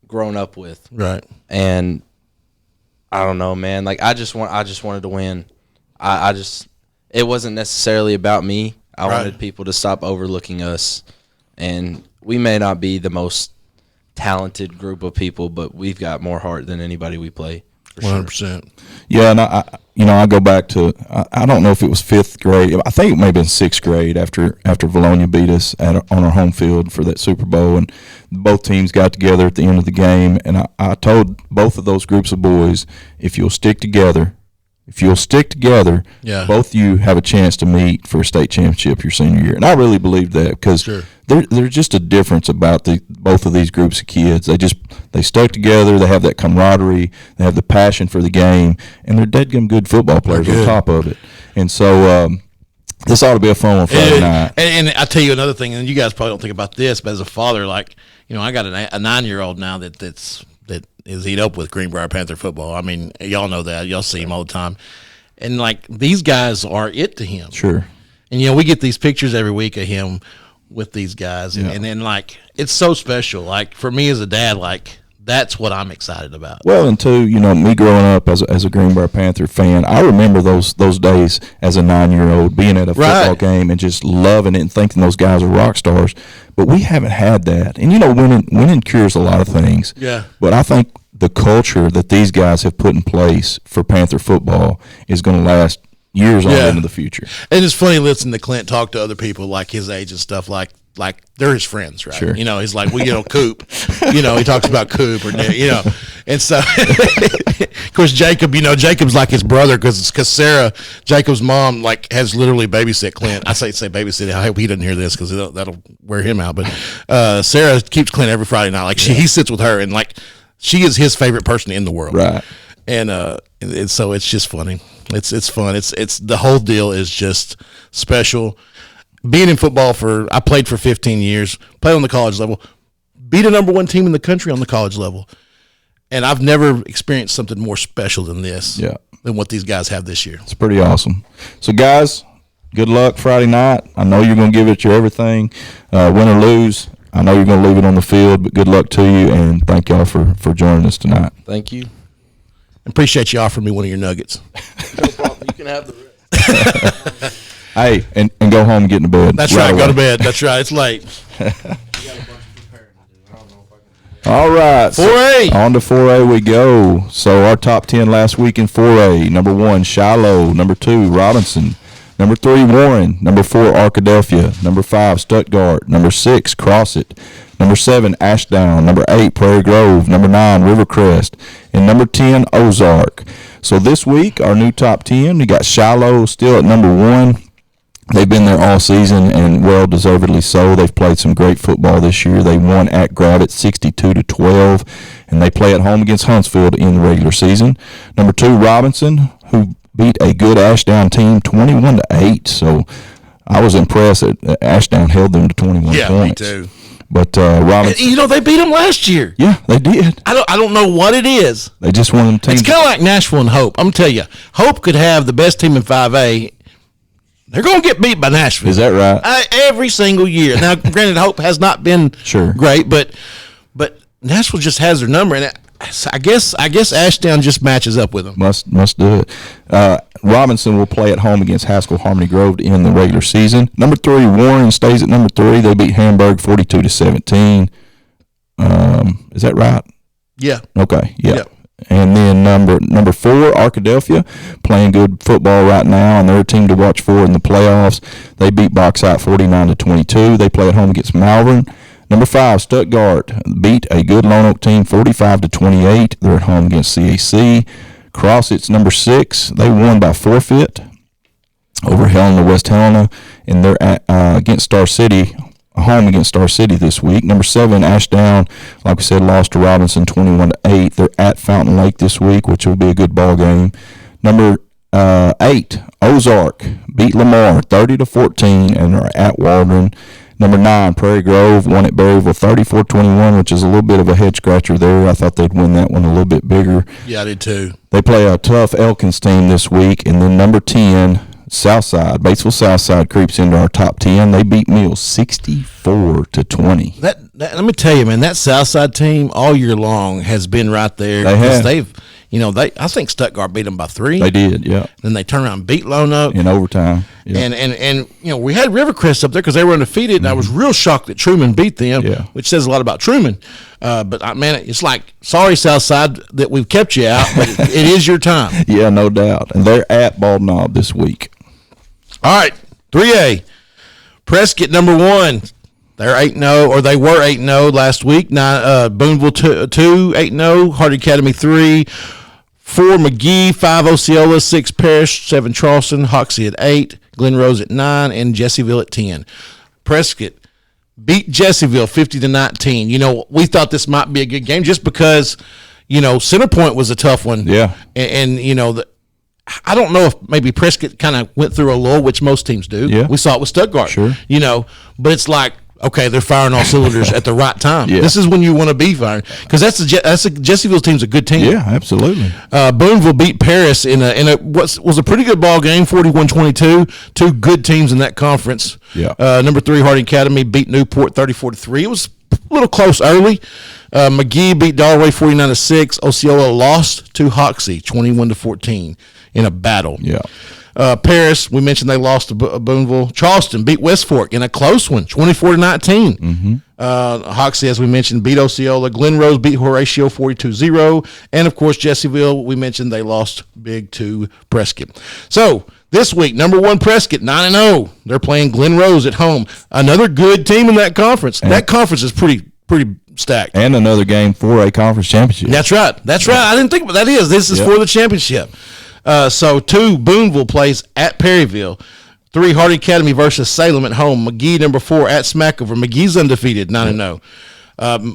grown up with. Right. And I don't know, man. Like I just wanted to win. It wasn't necessarily about me. I wanted people to stop overlooking us. And we may not be the most talented group of people, but we've got more heart than anybody we play. 100%. Yeah, and I go back to I don't know if it was 5th grade. I think it may have been 6th grade after Vilonia beat us on our home field for that Super Bowl, and both teams got together at the end of the game. And I told both of those groups of boys, if you'll stick together, Yeah. both you have a chance to meet for a state championship your senior year. And I really believe that because there's just a difference about both of these groups of kids. They stuck together. They have that camaraderie. They have the passion for the game, and they're dead good football players on top of it. And so this ought to be a fun one Friday night. And I tell you another thing, and you guys probably don't think about this, but as a father, I got a 9-year-old now that is eat up with Greenbrier Panther football. I mean, y'all know that. Y'all see him all the time. And, these guys are it to him. Sure. And, we get these pictures every week of him with these guys. And then, it's so special. For me as a dad, that's what I'm excited about. Well, and too, me growing up as a Greenbrier Panther fan, I remember those days as a 9-year-old being at a football game and just loving it and thinking those guys are rock stars. But we haven't had that. And, winning cures a lot of things. Yeah. But I think the culture that these guys have put in place for Panther football is going to last years on into the future. And it's funny listening to Clint talk to other people his age and stuff like they're his friends, right? Sure. He's like, Coop. He talks about Coop or and so of course Jacob's like his brother because Sarah, Jacob's mom, has literally babysit Clint. I say babysit. I hope he doesn't hear this because that'll wear him out. But Sarah keeps Clint every Friday night. He sits with her and she is his favorite person in the world. Right. And so it's just funny. It's fun. It's the whole deal is just special. Being in football I played for 15 years, played on the college level, beat a number 1 team in the country on the college level. And I've never experienced something more special than this, than what these guys have this year. It's pretty awesome. So, guys, good luck Friday night. I know you're going to give it your everything. Win or lose, I know you're going to leave it on the field, but good luck to you, and thank y'all for joining us tonight. Thank you. Appreciate you offering me one of your nuggets. No problem. You can have the rest. Hey, and go home and get into bed. That's right. Go to bed. That's right. It's late. All right. 4A. So on to 4A we go. So our top 10 last week in 4A. Number 1, Shiloh. Number 2, Robinson. Number 3, Warren. Number 4, Arkadelphia. Number 5, Stuttgart. Number 6, Crossett. Number 7, Ashdown. Number 8, Prairie Grove. Number 9, Rivercrest. And number 10, Ozark. So this week, our new top 10, we got Shiloh still at number 1. They've been there all season, and well-deservedly so. They've played some great football this year. They won at Gravette 62-12, and they play at home against Huntsville in the regular season. Number 2, Robinson, who beat a good Ashdown team 21-8. So I was impressed that Ashdown held them to 21 Yeah, points. me too. But Robinson, You know, they beat them last year. yeah, they did. I don't know what it is. They just won them teams. It's kind of like Nashville and Hope. I'm telling you, Hope could have the best team in 5A. They're going to get beat by Nashville. Is that right? Every single year. Now, granted, Hope has not been Sure. great, but Nashville just has their number, and I guess Ashdown just matches up with them. Must do it. Robinson will play at home against Haskell Harmony Grove to end the regular season. Number 3, Warren stays at number 3. They beat Hamburg 42-17. Is that right? Yeah. Okay. Yeah. Yep. And then number 4, Arkadelphia, playing good football right now, and they're a team to watch for in the playoffs. They beat Bauxite 49-22. They play at home against Malvern. Number 5, Stuttgart beat a good Lone Oak team 45-28. They're at home against CAC. Crossett's number 6. They won by forfeit over Helena, West Helena, and they're against Star City, home against Star City this week. Number 7, Ashdown, like we said, lost to Robinson 21-8. They're at Fountain Lake this week, which will be a good ball game. Number 8, Ozark beat Lamar 30-14, and are at Waldron. Number 9, Prairie Grove won at Berryville 34-21, which is a little bit of a head scratcher there. I thought they'd win that one a little bit bigger. Yeah, I did too. They play a tough Elkins team this week. And then number 10, Southside, Batesville Southside creeps into our top 10. They beat Mills 64-20. Let me tell you, man, that Southside team all year long has been right there. They have. I think Stuttgart beat them by 3. They did, yeah. Then they turned around and beat Lone Oak. In overtime. Yeah. And we had Rivercrest up there because they were undefeated, and I was real shocked that Truman beat them, Yeah. which says a lot about Truman. But, man, it's like, sorry, Southside, that we've kept you out, but it is your time. Yeah, no doubt. And they're at Bald Knob this week. All right, 3A. Prescott, number 1. They're 8-0, or they were 8-0 last week. Boonville 2, 8-0. Harding Academy 3. 4 McGee, 5 Osceola, 6 Parrish, 7 Charleston, Hoxie at 8, Glen Rose at 9, and Jessieville at 10. Prescott beat Jessieville 50-19. We thought this might be a good game just because, Center Point was a tough one. Yeah. And I don't know if maybe Prescott kind of went through a lull, which most teams do. Yeah. We saw it with Stuttgart. Sure. But it's like, okay, they're firing all cylinders at the right time. Yeah. This is when you want to be firing because Jessieville's team's a good team. Yeah, absolutely. Boonville beat Paris in a what was a pretty good ball game, 41-22. 2 good teams in that conference. Yeah. Number 3 Harding Academy beat Newport 34-3. It was a little close early. McGee beat Darway 49-6. Osceola lost to Hoxie 21-14 in a battle. Yeah. Paris, we mentioned they lost to Boonville. Charleston beat West Fork in a close one, 24-19. Mm-hmm. Hoxie, as we mentioned, beat Osceola. Glen Rose beat Horatio 42-0. And, of course, Jessieville, we mentioned they lost big to Prescott. So, this week, number 1 Prescott, 9-0. They're playing Glen Rose at home. Another good team in that conference. That conference is pretty stacked. And another game for a conference championship. That's right. I didn't think about that. This is for the championship. So 2, Boonville plays at Perryville. 3, Harding Academy versus Salem at home. McGee, number 4, at Smackover. McGee's undefeated, 9-0.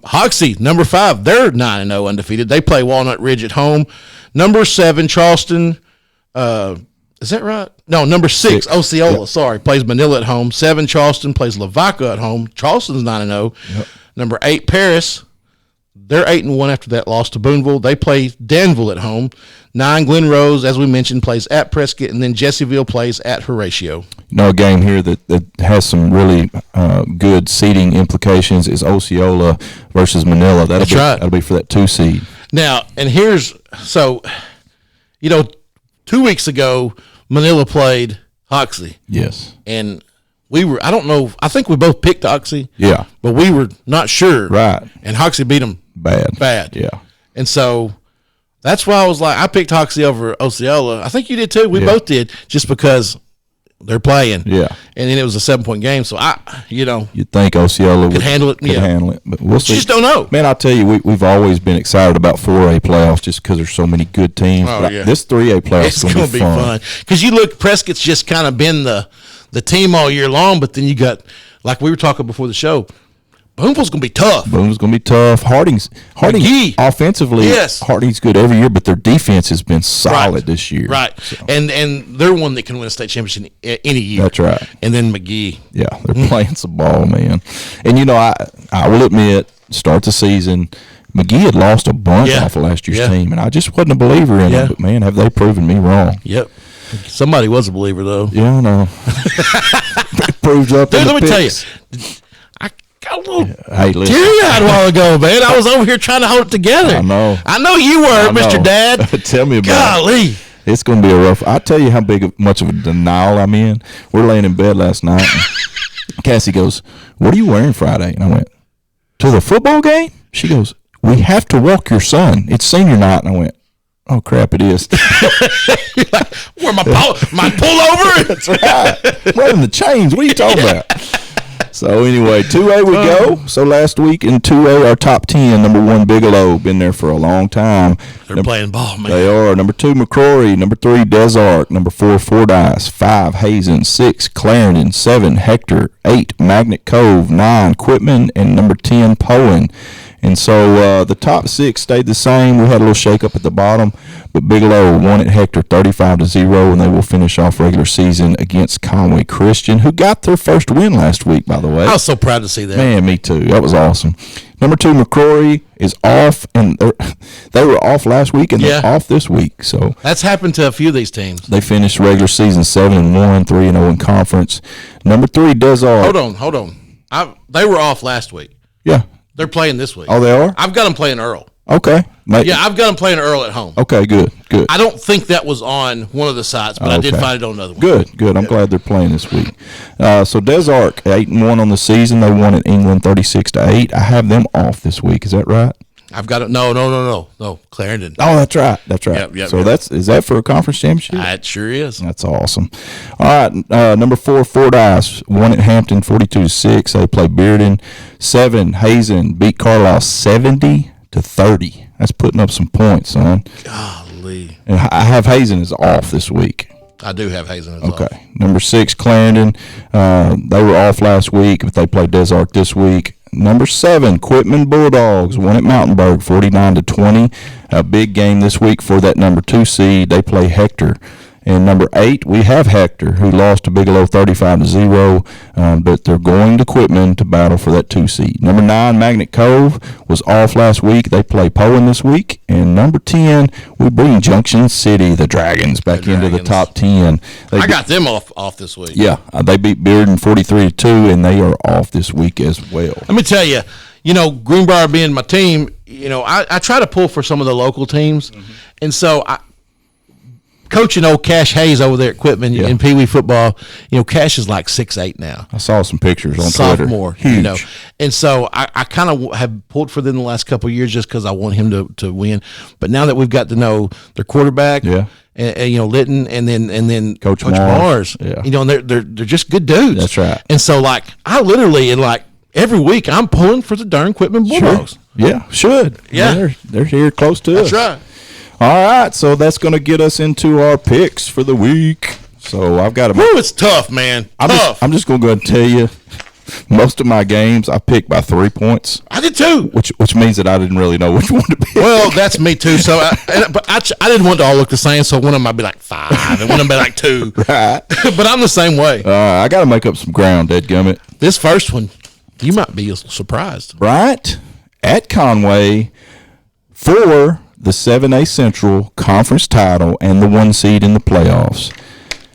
Hoxie, number 5, they're 9-0 undefeated. They play Walnut Ridge at home. Number 7, Charleston. Is that right? No, number 6, Osceola, plays Manila at home. 7, Charleston plays Lavaca at home. Charleston's 9-0. Yep. Number 8, Paris. They're 8-1 after that loss to Boonville. They play Danville at home. 9, Glen Rose, as we mentioned, plays at Prescott, and then Jessieville plays at Horatio. A game here that has some really good seeding implications is Osceola versus Manila. That'll be for that 2 seed. Now, and 2 weeks ago, Manila played Hoxie. Yes. And I don't know, I think we both picked Hoxie. Yeah. But we were not sure. Right. And Hoxie beat them bad. Yeah. And so that's why I was like, I picked Hoxie over Osceola. I think you did too. We both did, just because they're playing. Yeah. And then it was a 7-point game. So you'd think Osceola could handle it. Handle it. But we'll see. You just don't know. Man, I'll tell you, we've always been excited about 4A playoffs just because there's so many good teams. Oh, yeah. This 3A playoffs It's going to be fun. Because you look, Prescott's just kind of been the team all year long, but then you got, like we were talking before the show, Boonville's going to be tough. Boonville's going to be tough. Harding McGee. offensively, Yes. Harding's good every year, but their defense has been solid Right. this year. Right. So, And they're one that can win a state championship any year. That's right. And then McGee. yeah, they're playing some ball, man. And, I will admit, start the season, McGee had lost a bunch Yeah. off of last year's Yeah. team, and I just wasn't a believer in Yeah. it. But, man, have they proven me wrong. Yep. Somebody was a believer, though. Yeah, I know. It proves up Dude, in the let me tell you. picks. I got a little Hey, listen. teary-eyed a while ago, man. I was over here trying to hold it together. I know. I know you were, I Mr. know. Dad. Tell me about it. Golly. It's going to be a rough. I'll tell you how much of a denial I'm in. We're laying in bed last night. And Cassie goes, "What are you wearing Friday?" And I went, "To the football game?" She goes, "We have to walk your son. It's senior night." And I went, "Oh, crap, it is." Where my pullover? That's right. Running the chains. What are you talking about? So anyway, 2A we go. So last week in 2A, our top 10, number 1 Bigelow, been there for a long time. They're playing ball, man. They are. Number 2 McCrory, number 3 Des Arc, number 4 Fordyce, 5 Hazen, 6 Clarendon, 7 Hector, 8 Magnet Cove, 9 Quitman, and number 10 Poen. And so the top 6 stayed the same. We had a little shake-up at the bottom, but Bigelow won at Hector 35-0, and they will finish off regular season against Conway Christian, who got their first win last week, by the way. I was so proud to see that. Man, me too. That was awesome. Number 2 McCrory is off, and they were off last week, and they're Yeah. off this week. So That's happened to a few of these teams. they finished regular season 7-1, 3-0 in conference. Number 3 Des Arc. Hold on. They were off last week. Yeah. They're playing this week. Oh, they are? I've got them playing Earl. Okay. Yeah, I've got them playing Earl at home. Okay, good. I don't think that was on one of the sites, but I did Okay. find it on another one. Good. I'm glad they're playing this week. So Des Arc, 8-1 on the season. They won at England 36-8. I have them off this week. Is that right? I've got it. No. Clarendon. Oh, that's right. Yep, So yep. is that for a conference championship? It sure is. That's awesome. All right, number 4 Fordyce won at Hampton 42-6. They play Bearden. 7 Hazen beat Carlisle 70-30. That's putting up some points, son. Golly. And I have Hazen is off this week. I do have Hazen as well. Okay. Number 6 Clarendon. They were off last week, but they play Des Arc this week. Number 7 Quitman Bulldogs won at Mountainburg 49-20. A big game this week for that number 2 seed. They play Hector. And number 8, we have Hector, who lost to Bigelow 35-0, but they're going to Quitman to battle for that 2 seed. Number 9, Magnet Cove, was off last week. They play Poen this week. And number 10, we bring Junction City, the Dragons, back into the Dragons. top 10. I got them off this week. Yeah, they beat Bearden 43-2, and they are off this week as well. Let me tell you, Greenbrier being my team, I try to pull for some of the local teams. Mm-hmm. And so coaching old Cash Hayes over there at Quitman in Pee Wee football, Cash is like 6'8" now. I saw some pictures on Sophomore, Twitter. Huge. And so I kind of have pulled for them the last couple of years just because I want him to win. But now that we've got to know their quarterback, and Litton, and then Coach Mars, they're just good dudes. That's right. And so I literally every week I'm pulling for the darn Quitman Bulldogs. Sure. Yeah, should. Yeah. They're here close to us. That's right. All right, so that's going to get us into our picks for the week. So I've got to. Woo, it's tough, man. Tough. I'm just going to go ahead and tell you, most of my games I picked by 3 points. I did too. Which means that I didn't really know which one to pick. Well, that's me too. So, I didn't want to all look the same. So one of them might be like 5, and one of them be like 2. Right. But I'm the same way. I got to make up some ground, dadgummit. This first one, you might be surprised. Right at Conway for the 7A Central Conference title and the 1 seed in the playoffs.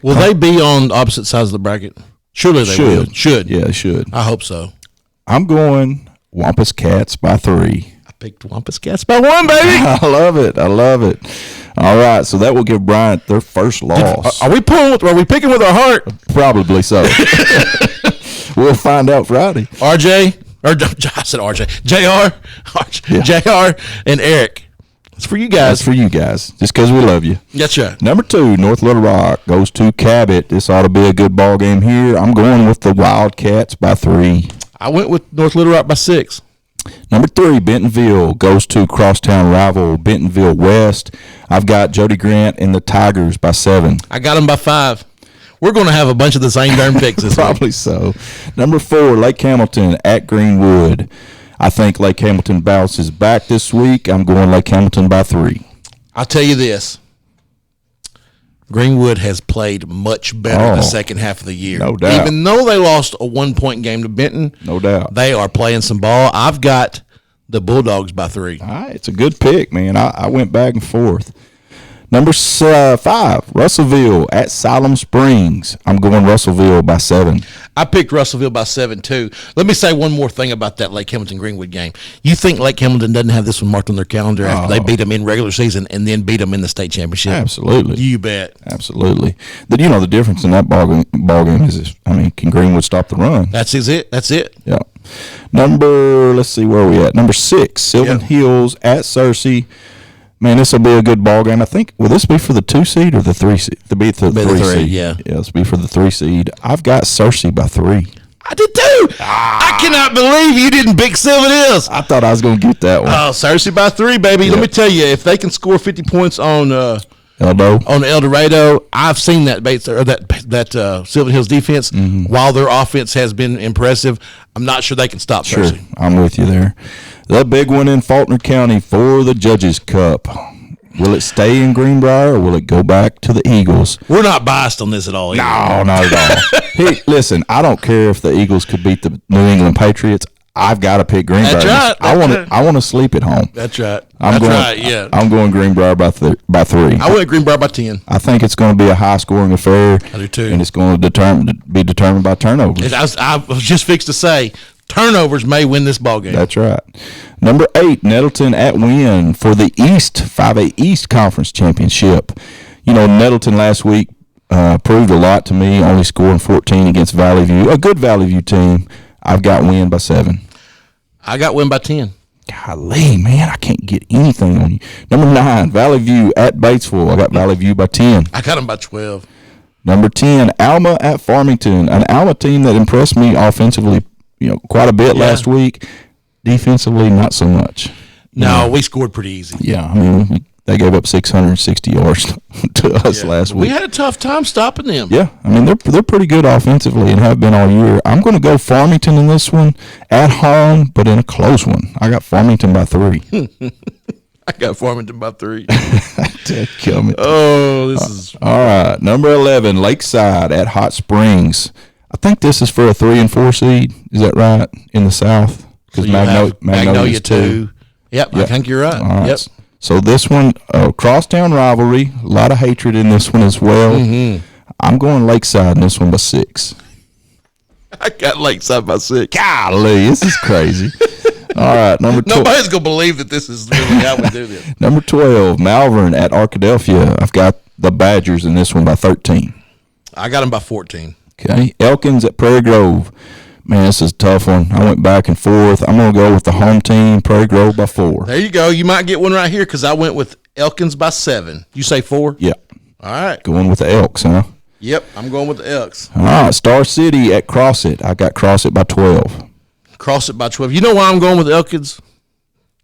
Will they be on opposite sides of the bracket? Surely they will. Should. Yeah, they should. I hope so. I'm going Wampus Cats by 3. I picked Wampus Cats by 1, baby. I love it. All right, so that will give Bryant their first loss. Are we picking with our heart? Probably so. We'll find out Friday. RJ, or I said RJ, JR, and Eric. It's for you guys. That's for you guys, just because we love you. That's right. Number 2, North Little Rock goes to Cabot. This ought to be a good ball game here. I'm going with the Wildcats by 3. I went with North Little Rock by 6. Number 3, Bentonville goes to crosstown rival Bentonville West. I've got Jody Grant and the Tigers by 7. I got them by 5. we're going to have a bunch of the same darn picks this week. Probably so. Number 4, Lake Hamilton at Greenwood. I think Lake Hamilton bounces back this week. I'm going Lake Hamilton by 3. I'll tell you this. Greenwood has played much better in the second half of the year. No doubt. Even though they lost a 1-point game to Benton, No doubt. they are playing some ball. I've got the Bulldogs by 3. All right, it's a good pick, man. I went back and forth. Number 5, Russellville at Siloam Springs. I'm going Russellville by 7. I picked Russellville by 7 too. Let me say one more thing about that Lake Hamilton Greenwood game. You think Lake Hamilton doesn't have this one marked on their calendar after they beat them in regular season and then beat them in the state championship? Absolutely. You bet. Absolutely. The difference in that ball game is, can Greenwood stop the run? That's it. That's it. Yeah. Let's see where we at. Number 6, Sylvan Hills at Searcy. Man, this will be a good ball game. I think, will this be for the 2 seed or the 3 seed? To be the 3 seed. Yeah. Yeah, this will be for the 3 seed. I've got Searcy by 3. I did too. I cannot believe you didn't pick Sylvan Hills. I thought I was going to get that one. Oh, Searcy by 3, baby. Let me tell you, if they can score 50 points on El Dorado, I've seen that Sylvan Hills defense. While their offense has been impressive, I'm not sure they can stop Sure, Searcy. I'm with you there. The big one in Faulkner County for the Judges Cup. Will it stay in Greenbrier or will it go back to the Eagles? We're not biased on this at all. No, not at all. Hey, listen, I don't care if the Eagles could beat the New England Patriots. I've got to pick Greenbrier. That's right. I want to sleep at home. That's right. I'm going Greenbrier by 3. I went Greenbrier by 10. I think it's going to be a high-scoring affair. I do too. And it's going to be determined by turnovers. I was just fixed to say, turnovers may win this ball game. That's right. Number 8, Nettleton at Wynn for the East 5A East Conference Championship. Nettleton last week proved a lot to me, only scoring 14 against Valley View, a good Valley View team. I've got Wynn by 7. I got Wynn by 10. Golly, man, I can't get anything on you. Number 9, Valley View at Batesville. I got Valley View by 10. I got them by 12. Number 10, Alma at Farmington, an Alma team that impressed me offensively, quite a bit last week. Defensively, not so much. No, we scored pretty easy. Yeah, they gave up 660 yards to us last week. We had a tough time stopping them. Yeah, they're pretty good offensively and have been all year. I'm going to go Farmington in this one at home, but in a close one. I got Farmington by 3. I got Farmington by 3. Oh, this is all right. Number 11, Lakeside at Hot Springs. I think this is for a 3 and 4 seed. Is that right in the South? Because Magnolia 2. Yep, I think you're right. Right. Yep. So this one, crosstown rivalry, a lot of hatred in this one as well. I'm going Lakeside in this one by 6. I got Lakeside by 6. Golly, this is crazy. All right, number 12. Nobody's going to believe that this is really how we do this. Number 12, Malvern at Arkadelphia. I've got the Badgers in this one by 13. I got them by 14. Okay, Elkins at Prairie Grove. Man, this is a tough one. I went back and forth. I'm going to go with the home team, Prairie Grove, by 4. There you go. You might get one right here because I went with Elkins by 7. You say 4? Yeah. All right. Going with the Elks, huh? Yep, I'm going with the Elks. All right, Star City at Crossit. I got Crossit by 12. Crossit by 12. You know why I'm going with the Elkins?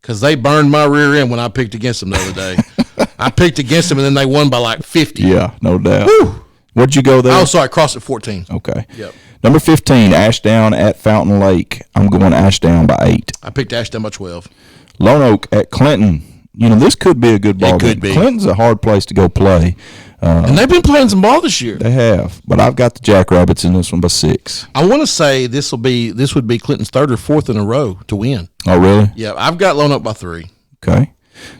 Because they burned my rear end when I picked against them the other day. I picked against them, and then they won by like 50. Yeah, no doubt. Woo! What'd you go there? Oh, sorry, Crossit 14. Okay. Yep. Number 15, Ashdown at Fountain Lake. I'm going Ashdown by 8. I picked Ashdown by 12. Lone Oak at Clinton. This could be a good ball game. Could be. Clinton's a hard place to go play. And they've been playing some ball this year. They have, but I've got the Jackrabbits in this one by 6. I want to say this would be Clinton's 3rd or 4th in a row to win. Oh, really? Yeah, I've got Lone Oak by 3. Okay.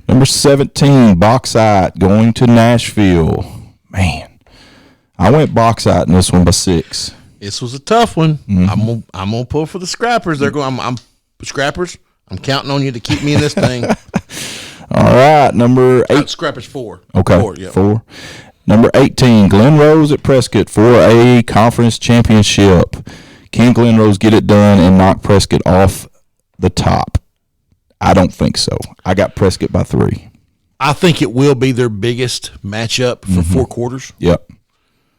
Number 17, Bauxite going to Nashville. Man, I went Bauxite in this one by 6. This was a tough one. I'm gonna pull for the Scrappers. They're going. I'm Scrappers. I'm counting on you to keep me in this thing. All right, number 8. Scrappers 4. Okay, 4. Yep. 4. Number 18, Glen Rose at Prescott for a conference championship. Can Glen Rose get it done and knock Prescott off the top? I don't think so. I got Prescott by 3. I think it will be their biggest matchup for 4 quarters. Yep.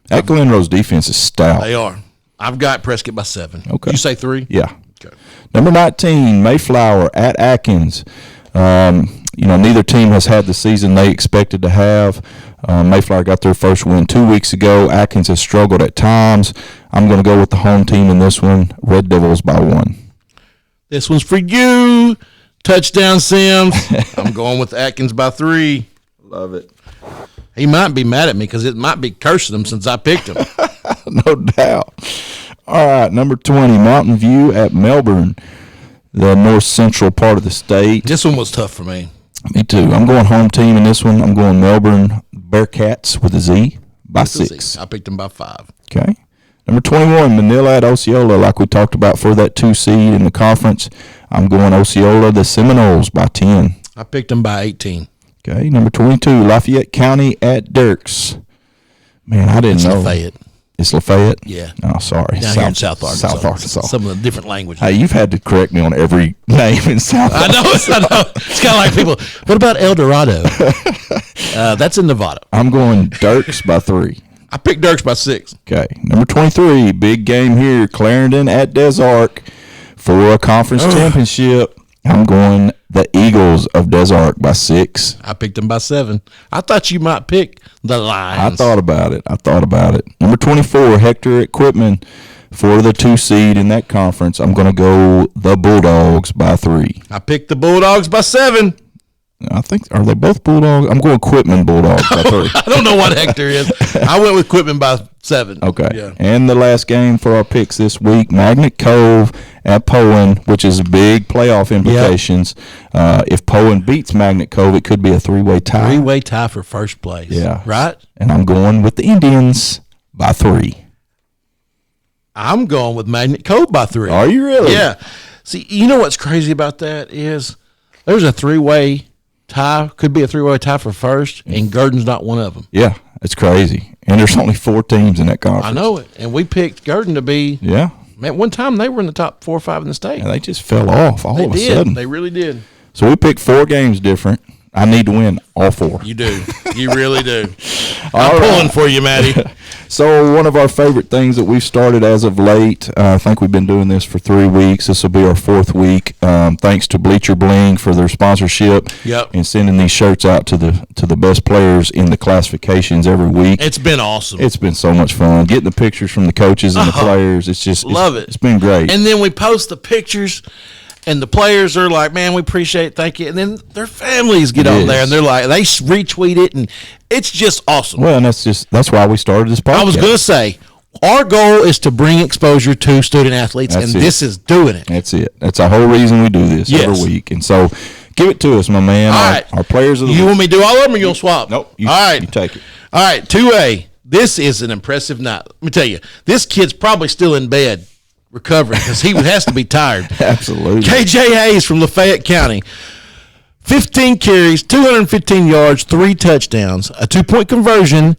That Glen Rose defense is stout. They are. I've got Prescott by 7. Okay. You say 3? Yeah. Okay. Number 19, Mayflower at Atkins. Neither team has had the season they expected to have. Mayflower got their first win 2 weeks ago. Atkins has struggled at times. I'm going to go with the home team in this one, Red Devils by 1. This one's for you. Touchdown, Sims. I'm going with Atkins by 3. Love it. He might be mad at me because it might be cursing him since I picked him. No doubt. All right, number 20, Mountain View at Melbourne, the north central part of the state. This one was tough for me. Me too. I'm going home team in this one. I'm going Melbourne Bearcats with a Z by 6. I picked him by 5. Okay. Number 21, Manila at Osceola, like we talked about for that 2 seed in the conference. I'm going Osceola, the Seminoles by 10. I picked him by 18. Okay. Number 22, Lafayette County at Dirks. Man, I didn't know. Lafayette. It's Lafayette? Yeah. Oh, sorry. Down here in South Arkansas. South Arkansas. Some of the different languages. Hey, you've had to correct me on every name in South Arkansas. I know. It's kind of like people, what about El Dorado? That's in Nevada. I'm going Dirks by 3. I picked Dirks by 6. Okay. Number 23, big game here, Clarendon at Des Arc for a conference championship. I'm going the Eagles of Des Arc by 6. I picked them by 7. I thought you might pick the Lions. I thought about it. Number 24, Hector at Quitman for the 2 seed in that conference. I'm going to go the Bulldogs by 3. I picked the Bulldogs by 7. I think, are they both Bulldogs? I'm going Quitman Bulldogs by 3. I don't know what Hector is. I went with Quitman by 7. Okay. Yeah. And the last game for our picks this week, Magnet Cove at Poen, which is big playoff implications. If Poen beats Magnet Cove, it could be a 3-way tie. 3-way tie for first place. Yeah. Right? And I'm going with the Indians by 3. I'm going with Magnet Cove by 3. Are you really? Yeah. See, you know what's crazy about that is there's a 3-way tie, could be a 3-way tie for first, and Gurdon's not one of them. Yeah, it's crazy. And there's only 4 teams in that conference. I know it. And we picked Gurdon to be, Yeah. man, one time they were in the top 4 or 5 in the state. And they just fell off all of a sudden. They really did. So we picked 4 games different. I need to win all 4. You do. You really do. All I'm right. pulling for you, Matty. So one of our favorite things that we've started as of late, I think we've been doing this for 3 weeks. This will be our 4th week. Thanks to Bleacher Bling for their sponsorship. Yep. And sending these shirts out to the best players in the classifications every week. It's been awesome. It's been so much fun getting the pictures from the coaches and the players. It's just Love it. It's been great. And then we post the pictures, and the players are like, "Man, we appreciate it, thank you." And then their families get on Yes. there, and they're like, they retweet it, and it's just awesome. Well, and that's why we started this podcast. I was going to say, our goal is to bring exposure to student athletes, That's and it. this is doing it. That's it. That's the whole reason we do this Yes. every week. And so, give it to us, my man. All right. Our players of the You week. want me to do all of them, or you want to swap? Nope. All right. You take it. All right, 2A. This is an impressive night. Let me tell you, this kid's probably still in bed recovering because he has to be tired. Absolutely. KJ Hayes from Lafayette County. 15 carries, 215 yards, 3 touchdowns, a 2-point conversion,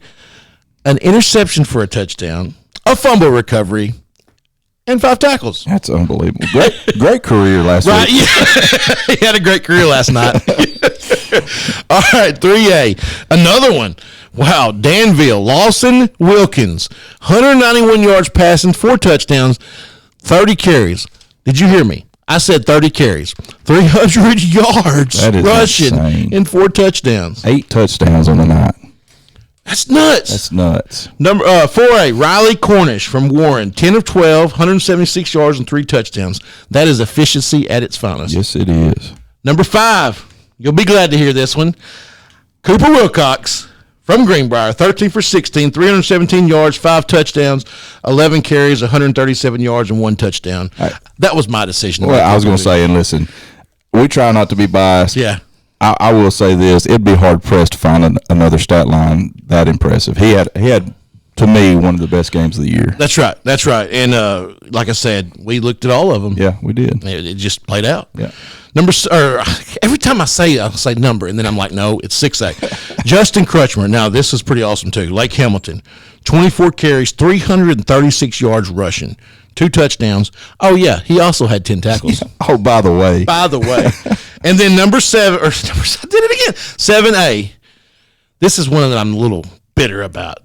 an interception for a touchdown, a fumble recovery, and 5 tackles. That's unbelievable. Great career last Right? week. Yeah. He had a great career last night. All right, 3A. Another one. Wow. Danville, Lawson Wilkins, 191 yards passing, 4 touchdowns, 30 carries. Did you hear me? I said 30 carries, 300 yards That is rushing, insane. and 4 touchdowns. 8 touchdowns on the night. That's nuts. That's nuts. Number 4A, Riley Cornish from Warren, 10 of 12, 176 yards and 3 touchdowns. That is efficiency at its finest. Yes, it is. Number 5, you'll be glad to hear this one. Cooper Wilcox from Greenbrier, 13 for 16, 317 yards, 5 touchdowns, 11 carries, 137 yards, and 1 touchdown. That was my decision. Well, I was going to say, and listen, we try not to be biased. Yeah. I will say this: it'd be hard pressed to find another stat line that impressive. He had, to me, one of the best games of the year. That's right. That's right. And like I said, we looked at all of them. Yeah, we did. It just played out. Yeah. Every time I'll say number, and then I'm like, no, it's 6A. Justin Crutchmer. Now, this is pretty awesome, too. Lake Hamilton, 24 carries, 336 yards rushing, 2 touchdowns. Oh, yeah, he also had 10 tackles. Oh, by the way. By the way. And then number 7, I did it again, 7A. This is one that I'm a little bitter about,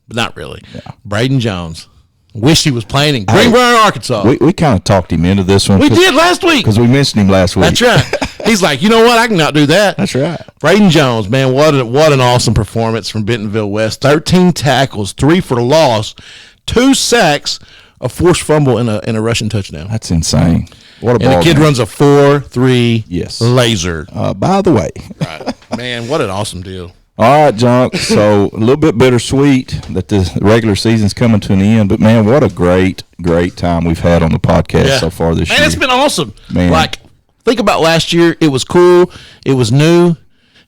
but not really. Yeah. Braden Jones. Wish he was playing in Greenbrier, Arkansas. We kind of talked him into this one. We did last week. Because we mentioned him last week. That's right. He's like, you know what? I can outdo that. That's right. Braden Jones, man, what an awesome performance from Bentonville West. 13 tackles, 3 for loss, 2 sacks, a forced fumble, and a rushing touchdown. That's insane. What a And ball the kid game. runs a 4.3 Yes. laser. By the way. Right. Man, what an awesome deal. All right, Junk. So a little bit bittersweet that the regular season's coming to an end, but man, what a great time we've had on the podcast so far this year. Man, it's been awesome. Man. Like, think about last year. It was cool. It was new.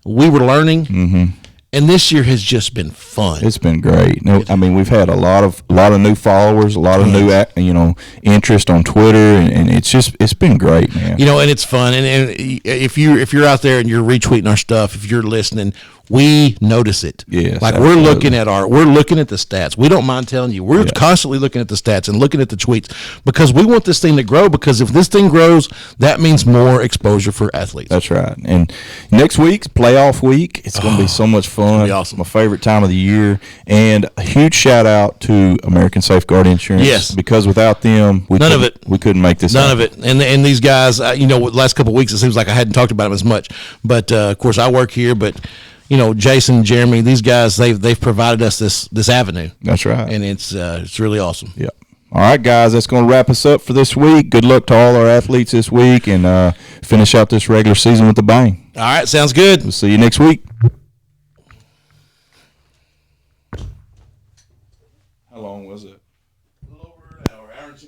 We were learning. Mm-hmm. And this year has just been fun. It's been great. No, I mean, we've had a lot of new followers, a lot of new interest on Twitter, and it's been great, man. You know, and it's fun. And if you're out there and you're retweeting our stuff, if you're listening, we notice it. Yes, like absolutely. we're looking at the stats. We don't mind telling you. We're constantly looking at the stats and looking at the tweets because we want this thing to grow. Because if this thing grows, that means more exposure for athletes. That's right. And next week's playoff week. It's going to be so much fun. be awesome. My favorite time of the year. And a huge shout out to American Safeguard Insurance. Yes. Because without them, we couldn't make this None happen. of it. And these guys, you know, the last couple of weeks, it seems like I hadn't talked about them as much. But, of course, I work here. But, you know, Jason, Jeremy, these guys, they've provided us this avenue. That's right. And it's really awesome. Yep. All right, guys, that's going to wrap us up for this week. Good luck to all our athletes this week, and finish out this regular season with a bang. All right, sounds good. We'll see you next week. How long was it?